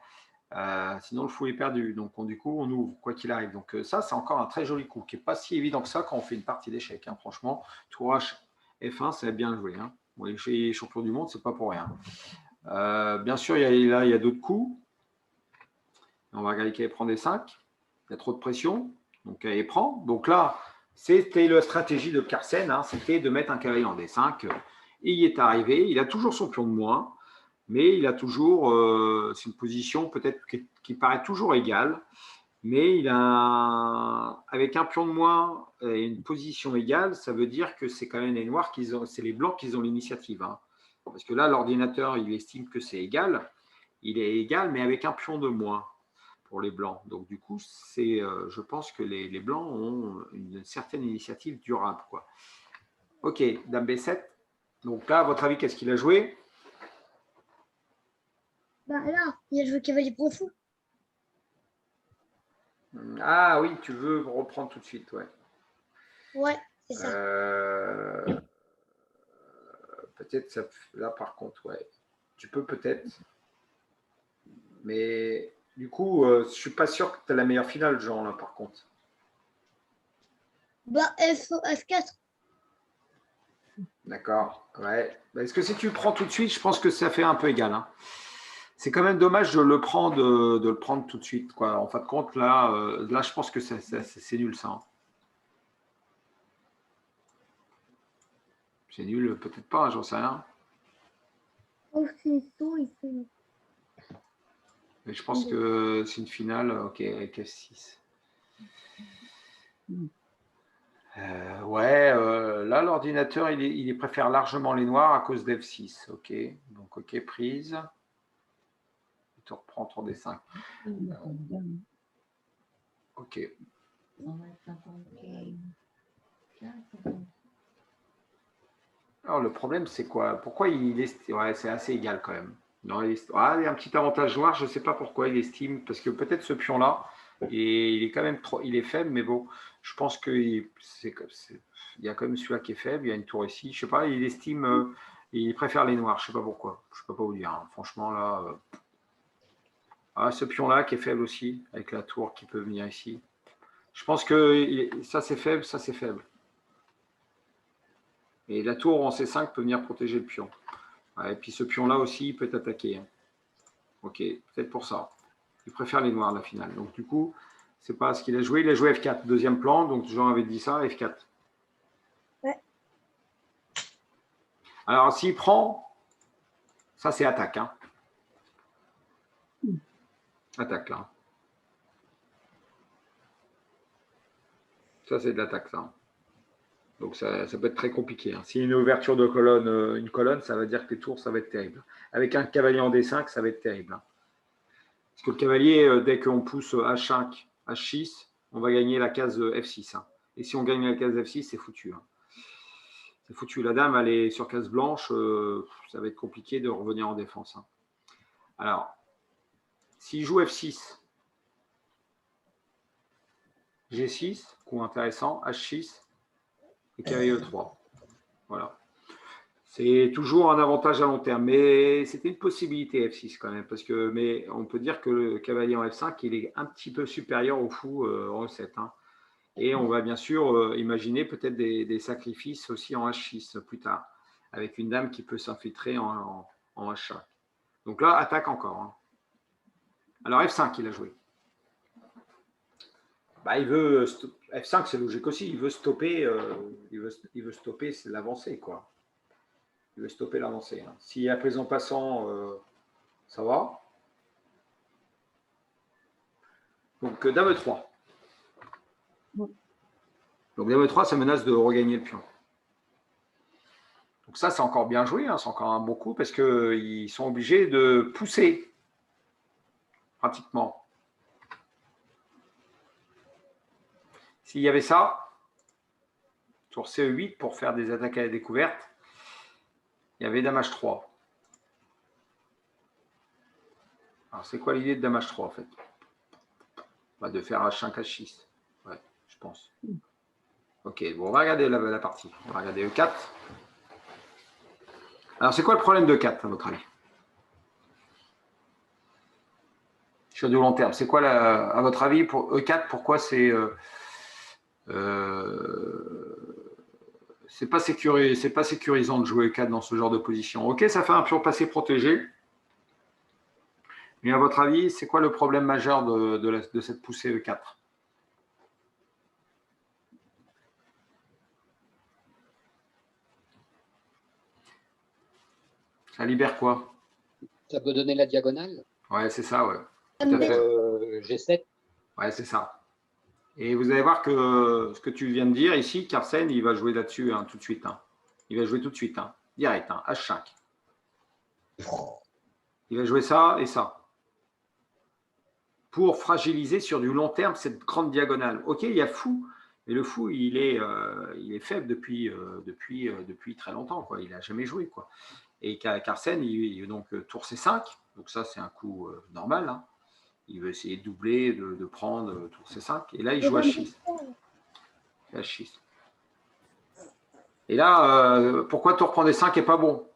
Sinon, le fou est perdu. Donc, du coup, on ouvre, quoi qu'il arrive. Donc, ça, c'est encore un très joli coup, qui n'est pas si évident que ça quand on fait une partie d'échecs. Hein. Franchement, tour H, F1, c'est bien joué. Hein. Bon, les champions du monde, c'est pas pour rien. Bien sûr, là, il y a d'autres coups. On va regarder qu'elle prend des 5. Il y a trop de pression. Donc, elle les prend. Donc là, c'était la stratégie de Carsen. Hein. C'était de mettre un cavalier en D5. Et il est arrivé. Il a toujours son pion de moins. Mais il a toujours, c'est une position peut-être qui paraît toujours égale, mais avec un pion de moins et une position égale, ça veut dire que c'est quand même les noirs c'est les blancs qui ont l'initiative. Hein. Parce que là, l'ordinateur, il estime que c'est égal. Il est égal, mais avec un pion de moins pour les blancs. Donc du coup, je pense que les blancs ont une certaine initiative durable, quoi. Ok, dame B7. Donc là, à votre avis, qu'est-ce qu'il a joué? Bah là, il a joué cavalier prend fou. Ah oui, tu veux reprendre tout de suite, ouais. Ouais, c'est ça. Peut-être ça, là par contre, ouais. Tu peux peut-être. Mais du coup, je suis pas sûr que tu as la meilleure finale, Jean, là par contre. Bah F4. D'accord, ouais. Est-ce que si tu le prends tout de suite, je pense que ça fait un peu égal. Hein. C'est quand même dommage de le prendre tout de suite. Quoi. En fin de compte, là je pense que c'est nul, ça. Hein. C'est nul, peut-être pas, j'en sais rien. Oh, c'est tout, il fait. Mais je pense que c'est une finale, ok, avec F6. Ouais, là, l'ordinateur, il préfère largement les noirs à cause d'F6. Ok, donc ok, prise. Tu reprends ton D5. Ok. Alors, le problème, c'est quoi? Pourquoi il est... Ouais, c'est assez égal quand même. Non, il y a un petit avantage noir, je ne sais pas pourquoi il estime, parce que peut-être ce pion-là, il est quand même trop... Il est faible, mais bon, je pense qu'il y a quand même celui-là qui est faible, il y a une tour ici, je ne sais pas, il estime... il préfère les noirs, je ne sais pas pourquoi. Je ne peux pas vous dire. Hein. Franchement, là... ce pion-là qui est faible aussi, avec la tour qui peut venir ici. Je pense que ça, c'est faible, ça, c'est faible. Et la tour en C5 peut venir protéger le pion. Ouais, et puis ce pion-là aussi, il peut être attaqué. Hein. Ok, peut-être pour ça. Il préfère les noirs, la finale. Donc du coup, c'est pas ce qu'il a joué. Il a joué F4, deuxième plan. Donc Jean avait dit ça, F4. Ouais. Alors, s'il prend, ça c'est attaque. Hein. Attaque, là. Ça, c'est de l'attaque, ça. Donc, ça peut être très compliqué. Hein. S'il y a une ouverture de colonne, une colonne, ça veut dire que les tours, ça va être terrible. Avec un cavalier en D5, ça va être terrible. Hein. Parce que le cavalier, dès qu'on pousse H5, H6, on va gagner la case F6. Hein. Et si on gagne la case F6, c'est foutu. Hein. C'est foutu. La dame, elle est sur case blanche. Ça va être compliqué de revenir en défense. Hein. Alors, s'il joue F6, G6, coup intéressant, H6 et cavalier E3. Voilà. C'est toujours un avantage à long terme, mais c'était une possibilité F6 quand même, mais on peut dire que le cavalier en F5, il est un petit peu supérieur au fou en E7. Hein. Et on va bien sûr imaginer peut-être des sacrifices aussi en H6 plus tard, avec une dame qui peut s'infiltrer en H5. Donc là, attaque encore. Hein. Alors F5, il a joué. Bah, il veut F5, c'est logique aussi. Il veut stopper, c'est l'avancée, quoi. Il veut stopper l'avancée. Hein. S'il y a présent passant, ça va. Donc dame 3. Donc dame 3, ça menace de regagner le pion. Donc ça, c'est encore bien joué. Hein. C'est encore un bon coup parce qu'ils sont obligés de pousser pratiquement. S'il y avait ça, tour CE8 pour faire des attaques à la découverte, il y avait dame H3. Alors, c'est quoi l'idée de dame H3 en fait? Bah, de faire H5, H6. Ouais, je pense. Ok, bon, on va regarder la partie. On va regarder E4. Alors, c'est quoi le problème de 4 à votre avis? sur du long terme. C'est quoi, à votre avis, pour E4, pourquoi c'est pas sécurisant de jouer E4 dans ce genre de position? Ok, ça fait un pion passé protégé. Mais à votre avis, c'est quoi le problème majeur de cette poussée E4? Ça libère quoi? Ça peut donner la diagonale Ouais, c'est ça, ouais. Tout à MB. fait. G7. Ouais, c'est ça. Et vous allez voir que ce que tu viens de dire ici, Carlsen, il va jouer là-dessus hein, tout de suite. Hein. Il va jouer tout de suite, hein, direct, hein, H5. Il va jouer ça et ça. Pour fragiliser sur du long terme cette grande diagonale. Ok, il y a fou, mais le fou, il est faible depuis très longtemps. Quoi. Il n'a jamais joué. Quoi. Et Carlsen, il donc tour C5. Donc ça, c'est un coup normal. Hein. Il veut essayer de doubler, de prendre tour C5. Et là, il joue H6. H6. Et là, pourquoi tour prendre D5 n'est pas bon?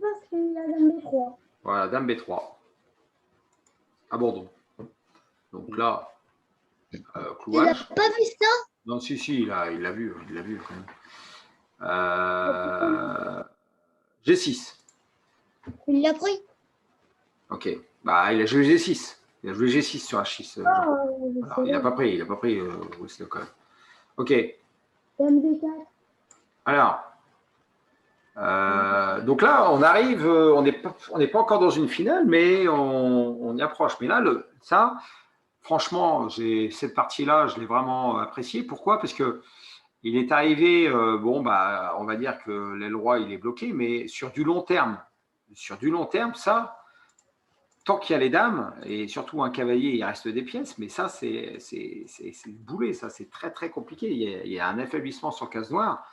Parce qu'il y a dame B3. Voilà, dame B3. Abandon. Donc là, Il clouage. n'a pas vu ça? Non, si, il l'a vu quand même. G6. Il l'a pris. Ok. Bah, il a joué G6. Il a joué G6 sur H6. Ah, Alors, il n'a pas pris Wesley quand même. Ok. dame B4. Alors, donc là, on arrive, on n'est pas encore dans une finale, mais on y approche. Mais là, ça, franchement, cette partie-là, je l'ai vraiment appréciée. Pourquoi? Parce que il est arrivé, on va dire que l'aile roi, il est bloqué, mais sur du long terme, ça, tant qu'il y a les dames, et surtout un cavalier, il reste des pièces, mais ça, c'est le boulet, ça, c'est très, très compliqué. Il y a un affaiblissement sur case noire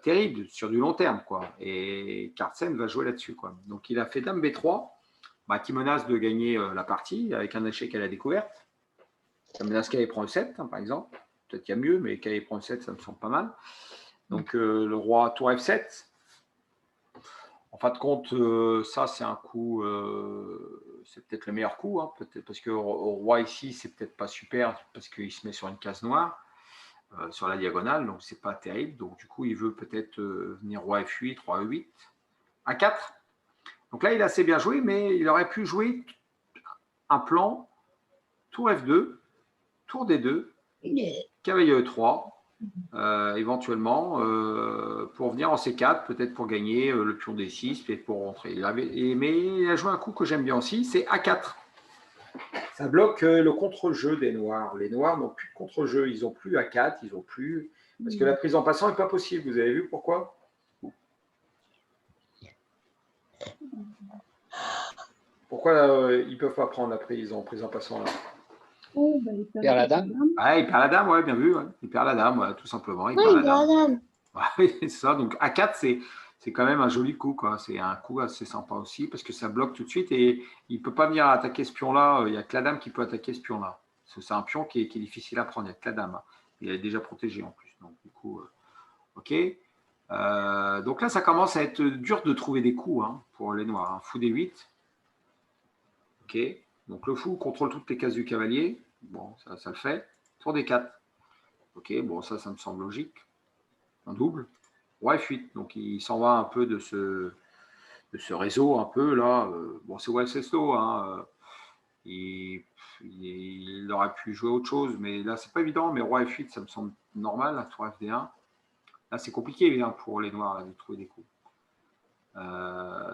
terrible sur du long terme, quoi. Et Carlsen va jouer là-dessus, quoi. Donc, il a fait dame B3, qui menace de gagner la partie avec un échec à la découverte. Ça menace qu'elle prend E7, hein, par exemple. Peut-être qu'il y a mieux, mais qu'elle prend E7, ça me semble pas mal. Donc, le roi tour F7. En fin de compte, ça, c'est un coup, c'est peut-être le meilleur coup, hein, peut-être parce que au roi ici, c'est peut-être pas super, parce qu'il se met sur une case noire, sur la diagonale, donc c'est pas terrible. Donc, du coup, il veut peut-être venir roi F8, roi E8, A4. Donc là, il a assez bien joué, mais il aurait pu jouer un plan, tour F2, tour D2, cavalier E3, éventuellement, pour venir en C4, peut-être pour gagner le pion D6, peut-être pour rentrer. Mais il a joué un coup que j'aime bien aussi, c'est A4. Ça bloque le contre-jeu des Noirs. Les Noirs n'ont plus de contre-jeu, ils n'ont plus A4, ils n'ont plus... Parce que la prise en passant n'est pas possible, vous avez vu pourquoi? Pourquoi ils ne peuvent pas prendre la prise en passant là? Oh, bah, il Perd la dame. Ah, il perd la dame, ouais, bien vu. Ouais. Il perd la dame, ouais, tout simplement. Il Oui, perd la dame. dame. Ouais, c'est ça. Donc A4, c'est quand même un joli coup, quoi. C'est un coup assez sympa aussi parce que ça bloque tout de suite et il ne peut pas venir attaquer ce pion-là. Il n'y a que la dame qui peut attaquer ce pion-là. C'est un pion qui est difficile à prendre. Il n'y a que la dame. Hein. Il est déjà protégé en plus. Donc, du coup, OK. Donc là, ça commence à être dur de trouver des coups hein, pour les Noirs. Hein. Fou D8. OK. Donc le fou contrôle toutes les cases du cavalier. Bon, ça le fait. Tour D4. OK, bon, ça me semble logique. Un double. Roi F8. Donc il s'en va un peu de ce réseau, un peu là. Bon, c'est Wenceslas. Hein. Il aurait pu jouer autre chose, mais là, c'est pas évident. Mais Roi F8, ça me semble normal. Là, tour FD1. Là, c'est compliqué hein, pour les Noirs là, de trouver des coups.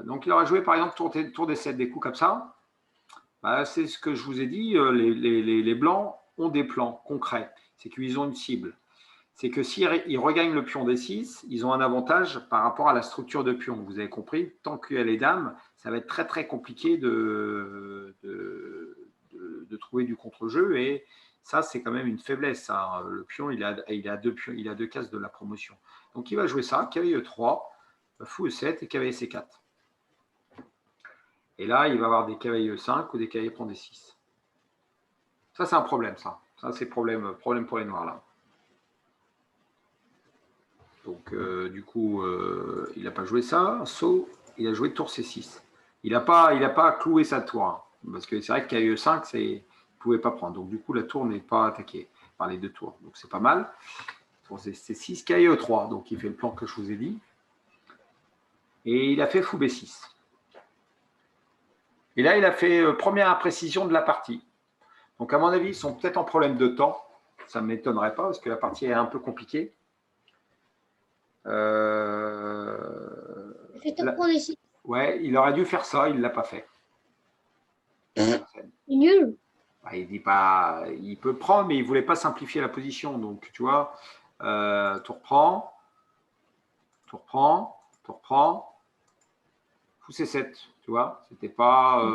Donc il aurait joué par exemple tour D7, des coups comme ça. Bah, c'est ce que je vous ai dit, les Blancs ont des plans concrets. C'est qu'ils ont une cible. C'est que s'ils regagnent le pion D6, ils ont un avantage par rapport à la structure de pion. Vous avez compris, tant qu'il y a les dames, ça va être très très compliqué de trouver du contre-jeu. Et ça, c'est quand même une faiblesse. Ça. Le pion, il a deux cases de la promotion. Donc il va jouer ça, cavalier E3, fou E7 et cavalier C4. Et là, il va avoir des cavaliers E5 ou des cavaliers prend D6. Ça, c'est un problème, ça. Ça, c'est problème pour les Noirs, là. Donc, du coup, il n'a pas joué ça. Saut, il a joué tour C6. Il n'a pas cloué sa tour. Hein, parce que c'est vrai que cavalier E5, il ne pouvait pas prendre. Donc, du coup, la tour n'est pas attaquée par les deux tours. Donc, c'est pas mal. Tour C6, cavalier E3. Donc, il fait le plan que je vous ai dit. Et il a fait fou B6. Et là, il a fait première imprécision de la partie. Donc, à mon avis, ils sont peut-être en problème de temps. Ça ne m'étonnerait pas parce que la partie est un peu compliquée. Fais tour prendre ici. Ouais, il aurait dû faire ça, il ne l'a pas fait. Nul. Bah, il dit pas, il peut prendre, mais il ne voulait pas simplifier la position. Donc, tu vois, tour prend, fou C7, tu vois. C'était pas,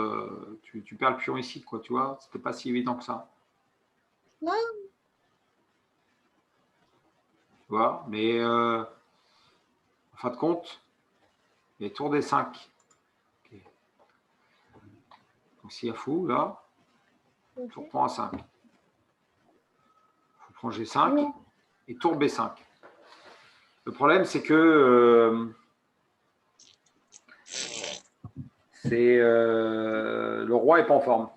tu perds le pion ici, quoi, tu vois. C'était pas si évident que ça. Non. Tu vois, mais en fin de compte, les tours des 5. Okay. Donc, s'il y a fou, là, tour prend à 5. Fou prend G5 et tour B5. Le problème, c'est que le roi n'est pas en forme.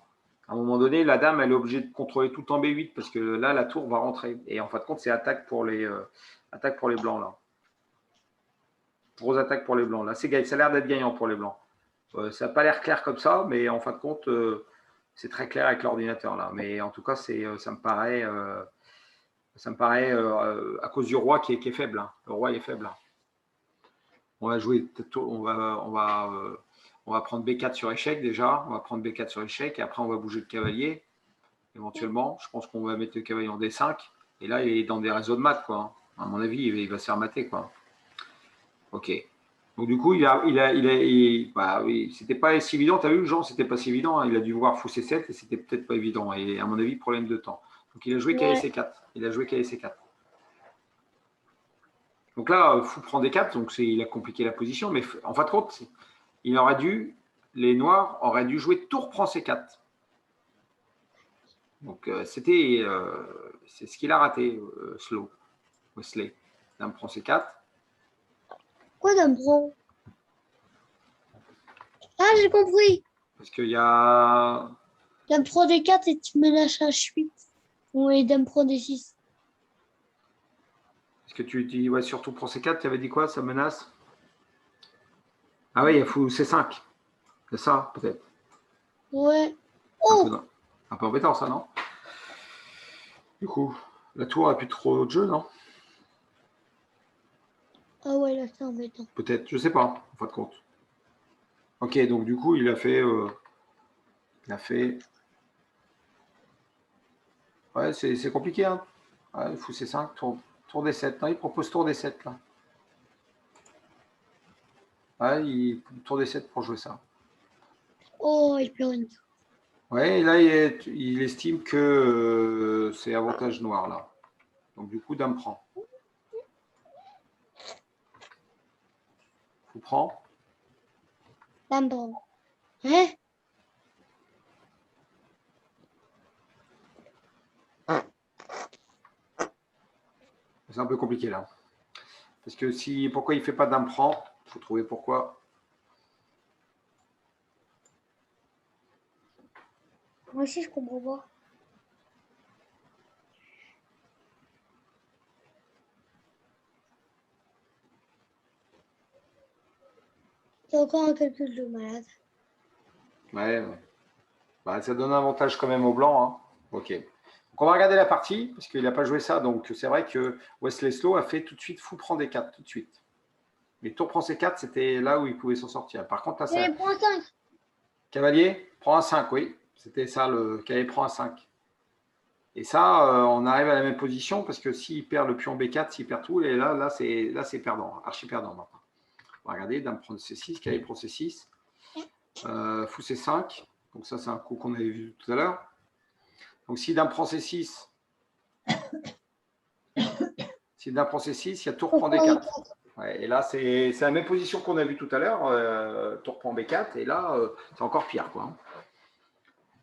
À un moment donné, la dame, elle est obligée de contrôler tout en B8 parce que là, la tour va rentrer. Et en fin de compte, c'est attaque pour les blancs, là. Grosse attaque pour les blancs. Là, ça a l'air d'être gagnant pour les blancs. Ça n'a pas l'air clair comme ça, mais en fin de compte, c'est très clair avec l'ordinateur, là. Mais en tout cas, ça me paraît à cause du roi qui est faible. Hein. Le roi est faible. Hein. On va jouer, on va prendre B4 sur échec déjà. On va prendre B4 sur échec et après on va bouger le cavalier. Éventuellement, je pense qu'on va mettre le cavalier en D5. Et là, il est dans des réseaux de maths, quoi. À mon avis, il va se faire mater, quoi. Ok. Donc du coup, bah, oui, c'était pas si évident. Tu as vu, Jean, c'était pas si évident. Hein. Il a dû voir fou C7 et c'était peut-être pas évident. Et à mon avis, problème de temps. Donc il a joué cavalier C4. Il a joué cavalier C4. Donc là, fou prend D4, donc il a compliqué la position. Mais en fin de compte, les noirs auraient dû jouer tour prend C4. Donc c'est ce qu'il a raté, Wesley. Dame prend C4. Pourquoi dame prend? Ah, j'ai compris. Parce qu'il y a... Dame prend des 4 et tu menaces H8. Oui, dame prend des 6. Est-ce que tu dis, ouais, surtout prend C4, tu avais dit quoi, ça menace? Ah oui, il y a fou C5. C'est ça, peut-être. Ouais. Oh! Un peu embêtant, ça, non? Du coup, la tour n'a plus trop de jeu, non? Ah ouais, là, c'est embêtant. Peut-être, je sais pas, en fin de compte. Ok, donc du coup, il a fait... Ouais, c'est compliqué, hein. Ouais, fou C5, tour D7. Non, il propose tour D7, là. Ouais, tour D7 pour jouer ça. Oh, il perd une. Ouais, et là, il estime que c'est avantage noir, là. Donc, du coup, dame prend. Fou prend. Dame prend. Hein? C'est un peu compliqué, là. Parce que pourquoi il ne fait pas dame prend? Il faut trouver pourquoi. Moi aussi, je comprends pas. C'est encore un calcul de malade. Ouais. Bah, ça donne un avantage quand même au blanc. Hein. Ok. Donc, on va regarder la partie, parce qu'il n'a pas joué ça. Donc, c'est vrai que Wesley Slow a fait tout de suite fou prend D4, tout de suite. Mais tour prend C4, c'était là où il pouvait s'en sortir. Par contre, là, ça... Il prend 5. Cavalier prend un 5, oui. C'était ça, le cavalier prend un 5. Et ça, on arrive à la même position, parce que s'il perd le pion B4, s'il perd tout, et là c'est perdant, archi perdant maintenant. On va regarder, dame prend C6, cavalier prend C6, fou C5. Donc ça, c'est un coup qu'on avait vu tout à l'heure. Donc si dame prend C6, il y a tour prend D4. Ouais, et là, c'est la même position qu'on a vu tout à l'heure, tour prend B4, et là, c'est encore pire, quoi.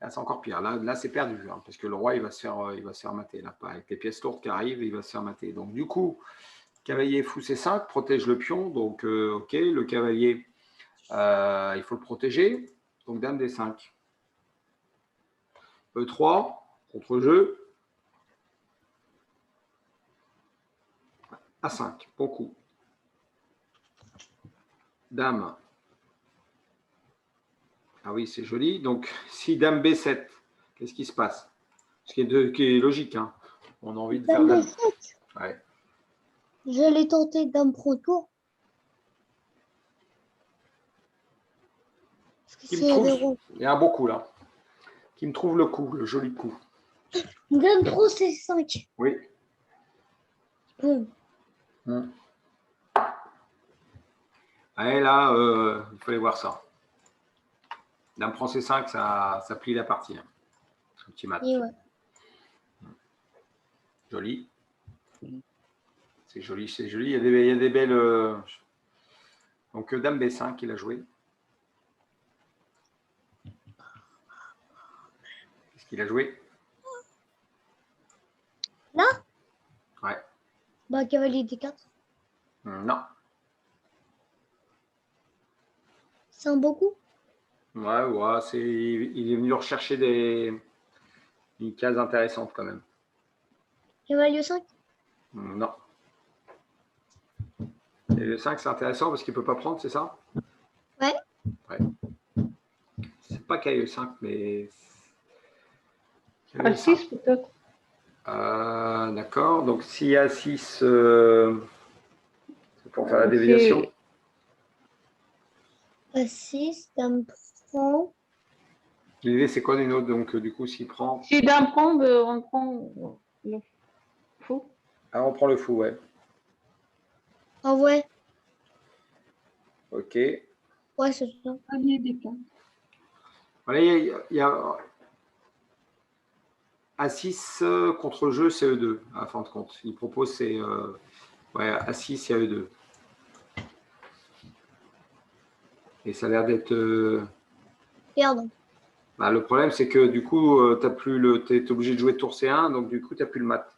Là, c'est encore pire. Là c'est perdu, hein, parce que le roi, il va se faire mater. Là, avec les pièces lourdes qui arrivent, il va se faire mater. Donc, du coup, cavalier fou C5 protège le pion. Donc, ok, le cavalier Il faut le protéger. Donc, dame D5. E3, contre-jeu. A5, bon coup. Dame. Ah oui, c'est joli. Donc, si dame B7, qu'est-ce qui se passe? Ce qui est logique. Hein. On a envie de faire Dame dame. D7. Ouais. Je l'ai tenté dame pro tour. Parce que Qui me c'est trouve- des ronds. Il y a un beau coup là. Qui me trouve le coup, le joli coup. Dame pro C5. Oui. Boum. Allez, là, il fallait voir ça. Dame prend C5, ça plie la partie. Hein. Un petit mat. Et ouais. Joli. C'est joli, c'est joli. Il y a des belles. Donc, dame B5, il a joué. Qu'est-ce qu'il a joué? Là? Ouais. Bah, cavalier D4. Non. C'est un beau coup. Ouais, il est venu rechercher une case intéressante quand même. Cavalier 5. Non. Et le 5, c'est intéressant parce qu'il ne peut pas prendre, c'est ça? Ouais. Ouais. C'est pas cavalier 5, mais. À 6 peut-être. D'accord. Donc, s'il y a 6, c'est pour faire la déviation. A6, dame prend. L'idée, c'est quoi, Nino? Donc, du coup, s'il prend. Si dame prend, on prend le fou. Ah, on prend le fou, ouais. Ah ouais. Ok. Ouais, c'est ça. Cavalier D4. Voilà, il y a A6 contre jeu, c'est E2, à fin de compte. Il propose, c'est ouais, A6 et E2. Et ça a l'air d'être. Perdant. Bah, le problème, c'est que du coup, tu es obligé de jouer tour C1, donc du coup, tu n'as plus le mat.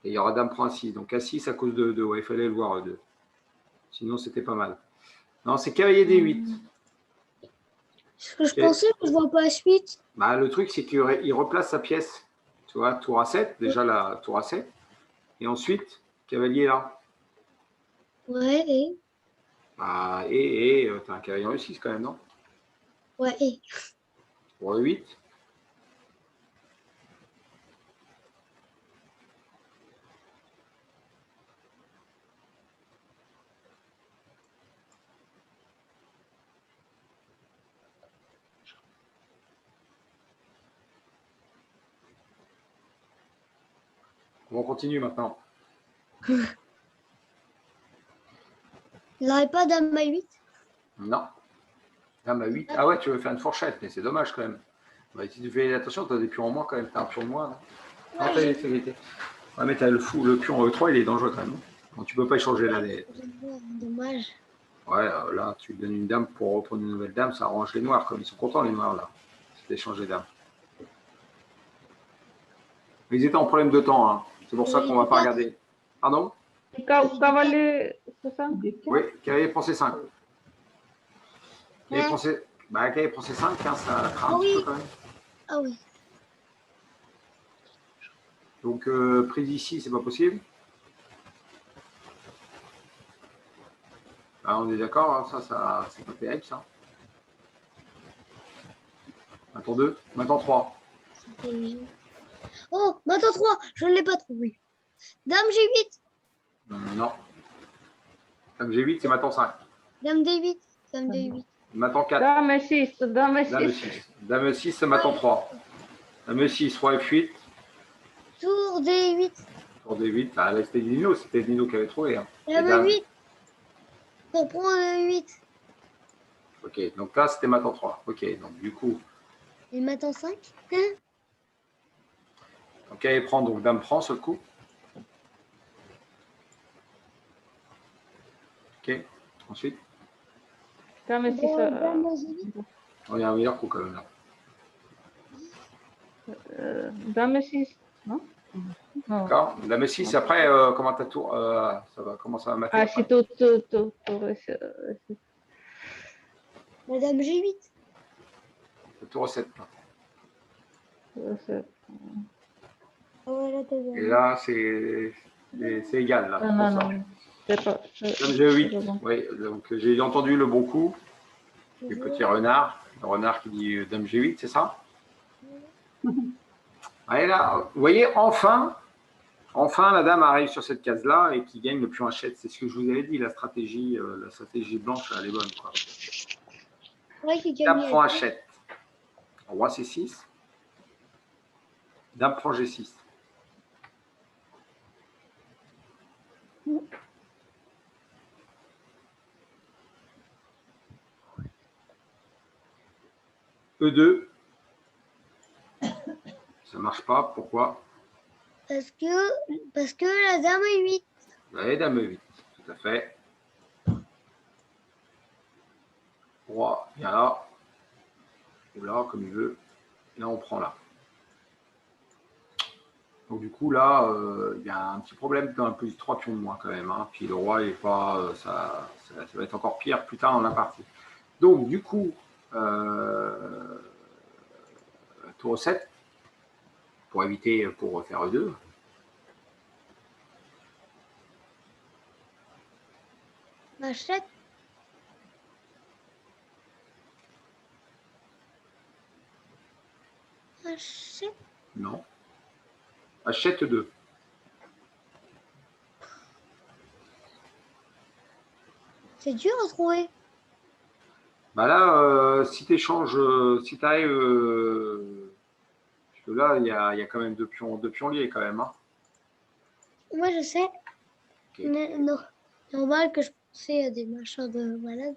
Et il y aura dame prend A6. Donc A6 à cause de E2. Ouais, il fallait le voir, E2. Sinon, c'était pas mal. Non, c'est cavalier D8. Ce que je pensais, que je vois pas H8. Bah, le truc, c'est qu'il replace sa pièce. Tu vois, tour A7, déjà la tour A7. Et ensuite, cavalier là. Ouais, et. Bah, tu as un cavalier en E6 quand même, non? Ouais, et. Pour E8. On continue maintenant. Il n'aurait pas dame A8. Non. Dame A8. Ah ouais, tu veux faire une fourchette, mais c'est dommage quand même. Bah, si tu fais attention, tu as des pions en moins quand même. Tu as un pion de moins. Non, non, t'as égalité. Ouais, mais t'as le pion E3, il est dangereux quand même. Donc, tu peux pas échanger là. Dommage. Ouais, là, tu donnes une dame pour reprendre une nouvelle dame, ça arrange les noirs, comme ils sont contents les noirs là. C'est d'échanger dame. Ils étaient en problème de temps, hein. C'est pour ça qu'on va pas regarder. Pardon? Cavalier, c'est ça? D4. Oui, cavalier prend C5. Cavalier prend C5, hein, ça craint un petit peu quand même. Ah oui. Donc, prise ici, c'est pas possible. Là, on est d'accord, hein, ça c'est pas terrible, ça. Maintenant 2, maintenant 3. Oh, maintenant 3, je ne l'ai pas trouvé. Dame G8. Non. Dame G8, c'est maintenant 5. Dame D8. Dame D8. Maintenant 4. Dame 6, dame 6. Dame 6. Dame 6, c'est maintenant 3. Dame 6, roi F8. Tour D8. Tour D8. Ah, là, c'était Nino qui avait trouvé. Hein. Dame 8. Pour prendre 8. Ok, donc là, c'était maintenant 3. Ok, donc du coup. Et maintenant 5. Ok, elle prend, donc dame prend ce coup. Ok, ensuite. Dame 6. Dame G8. Oh, il y a un meilleur coup quand même là. Dame 6, non? Non. D'accord. Dame 6, après, comment ta tour ça va, comment ça va mater Ah, après c'est tout. La dame G8. Le tour 7. Ah ouais, là, t'as Et bien. là, c'est égal. Là, Non, pour non, ça. non. C'est pas. Dame G8. bon. Oui, donc j'ai entendu le bon coup. Le Je- petit renard. Le renard qui dit Dame G8, c'est ça? Et là, vous voyez, enfin, la dame arrive sur cette case-là et qui gagne le pion H7. C'est ce que je vous avais dit, la stratégie blanche, elle est bonne. Quoi. Ouais, qui Dame gagne. prend H7. Roi C6. Dame prend G6. E2. Ça ne marche pas. Pourquoi? Parce que la dame est 8. Et dame E8. Tout à fait. Roi vient là. Ou là, comme il veut. Et là, on prend là. Donc du coup, là, il y a un petit problème dans un peu 3 pions de moins quand même. Hein. Puis le roi n'est pas... ça va être encore pire plus tard dans la partie. Donc du coup, tour 7, pour éviter, pour faire E2. H7. H7. Non. H7, 2. C'est dur à trouver. Bah là, si tu échanges, si tu arrives... parce que là, il y a quand même deux pions liés quand même. Hein. Moi, je sais. Ok. Non. Normal que je pensais à des machins de malade.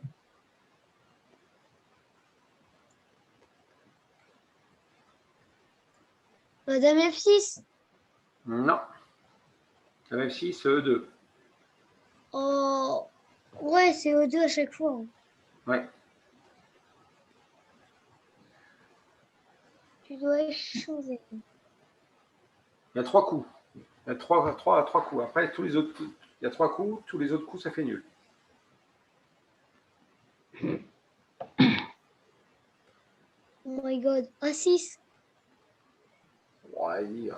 Dame F6. Non. Dame F6, E2. Oh. Ouais, c'est O2 à chaque fois. Hein. Ouais. Tu dois échanger. Il y a 3 coups. Il y a trois coups. Après, tous les autres coups, il y a 3 coups. Tous les autres coups, ça fait nul. Oh my god. A6. Ouais,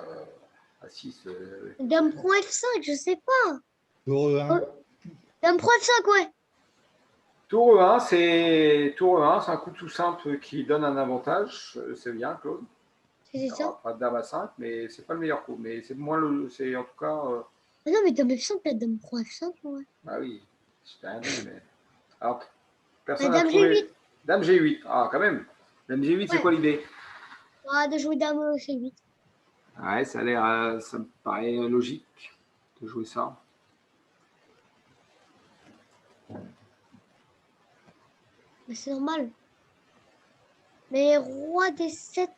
à 6. Dame prend F5, je sais pas. Tour E1. Dame prend F5, ouais. Tour E1, c'est un coup tout simple qui donne un avantage. C'est bien, Claude. C'est ça. Pas de dame à 5, mais c'est pas le meilleur coup. Mais c'est moins le. C'est en tout cas. Ah non, mais Dame F5, la Dame prend F5, ouais. Bah oui, c'était un dit, mais. Alors, personne La n'a Dame trouvé. G8. Dame G8. Ah, quand même. Dame G8, c'est Ouais. quoi l'idée? Ah, de jouer Dame C8. Ouais, ça a l'air. Ça me paraît logique de jouer ça. Mais c'est normal. Mais roi D7.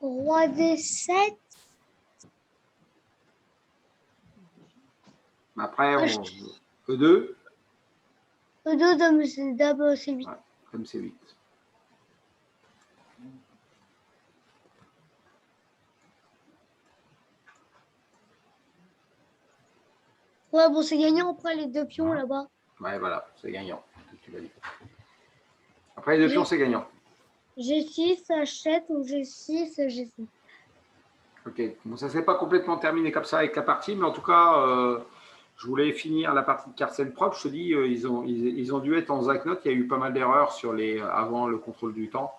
Roi D7. Après, Ah, E2, E2, Dame C8. ouais, comme C8. Ouais, bon, c'est gagnant après les deux pions là-bas. Ouais, voilà, c'est gagnant. Tu l'as dit. Après, les deux pions, c'est gagnant. G6, H7 ou G6, G7. Ok, bon, ça ne s'est pas complètement terminé comme ça avec la partie, mais en tout cas, je voulais finir la partie de Carlsen propre. Je te dis, ils ont dû être en Zach-Note. Il y a eu pas mal d'erreurs avant le contrôle du temps.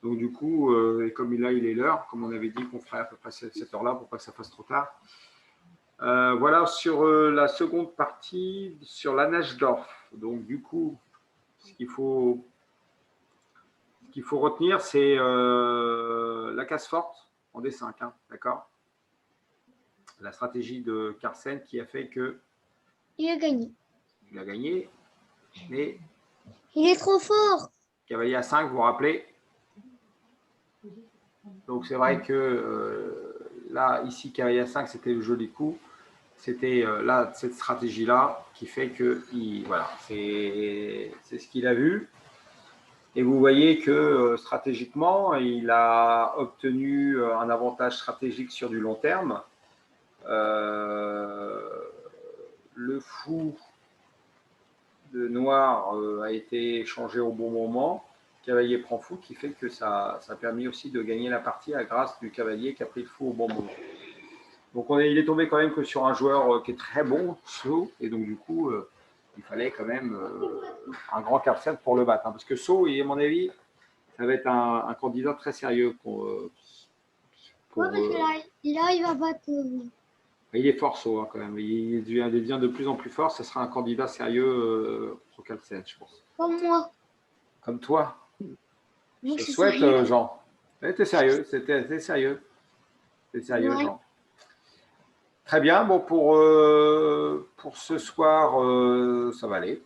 Donc, du coup, et comme là, il est l'heure, comme on avait dit qu'on ferait à peu près cette heure-là pour pas que ça fasse trop tard. Voilà sur la seconde partie, sur la Najdorf. Donc, du coup, ce qu'il faut retenir, c'est la case forte en D5, hein, d'accord? La stratégie de Carlsen qui a fait que Il a gagné. il a gagné, mais Il est trop fort. cavalier à 5, vous vous rappelez? Donc c'est vrai que là, ici, cavalier à 5, c'était le joli coup. C'était là, cette stratégie-là qui fait que, voilà, c'est ce qu'il a vu. Et vous voyez que stratégiquement, il a obtenu un avantage stratégique sur du long terme. Le fou de noir a été changé au bon moment. Cavalier prend fou, qui fait que ça a permis aussi de gagner la partie grâce du cavalier qui a pris le fou au bon moment. Donc il est tombé quand même que sur un joueur qui est très bon, So, et donc du coup, il fallait quand même un grand carcel pour le battre. Hein, parce que So, à mon avis, ça va être un candidat très sérieux pour Ouais, parce que là, il va battre. il est fort, So, hein, quand même. Il devient de plus en plus fort. Ce sera un candidat sérieux pro Calcel, je pense. Comme moi. Comme toi. Moi, Je je suis souhaite, sérieux. Jean. T'es sérieux, t'es sérieux. T'es sérieux, Ouais. Jean. Très bien, bon, pour ce soir, ça va aller.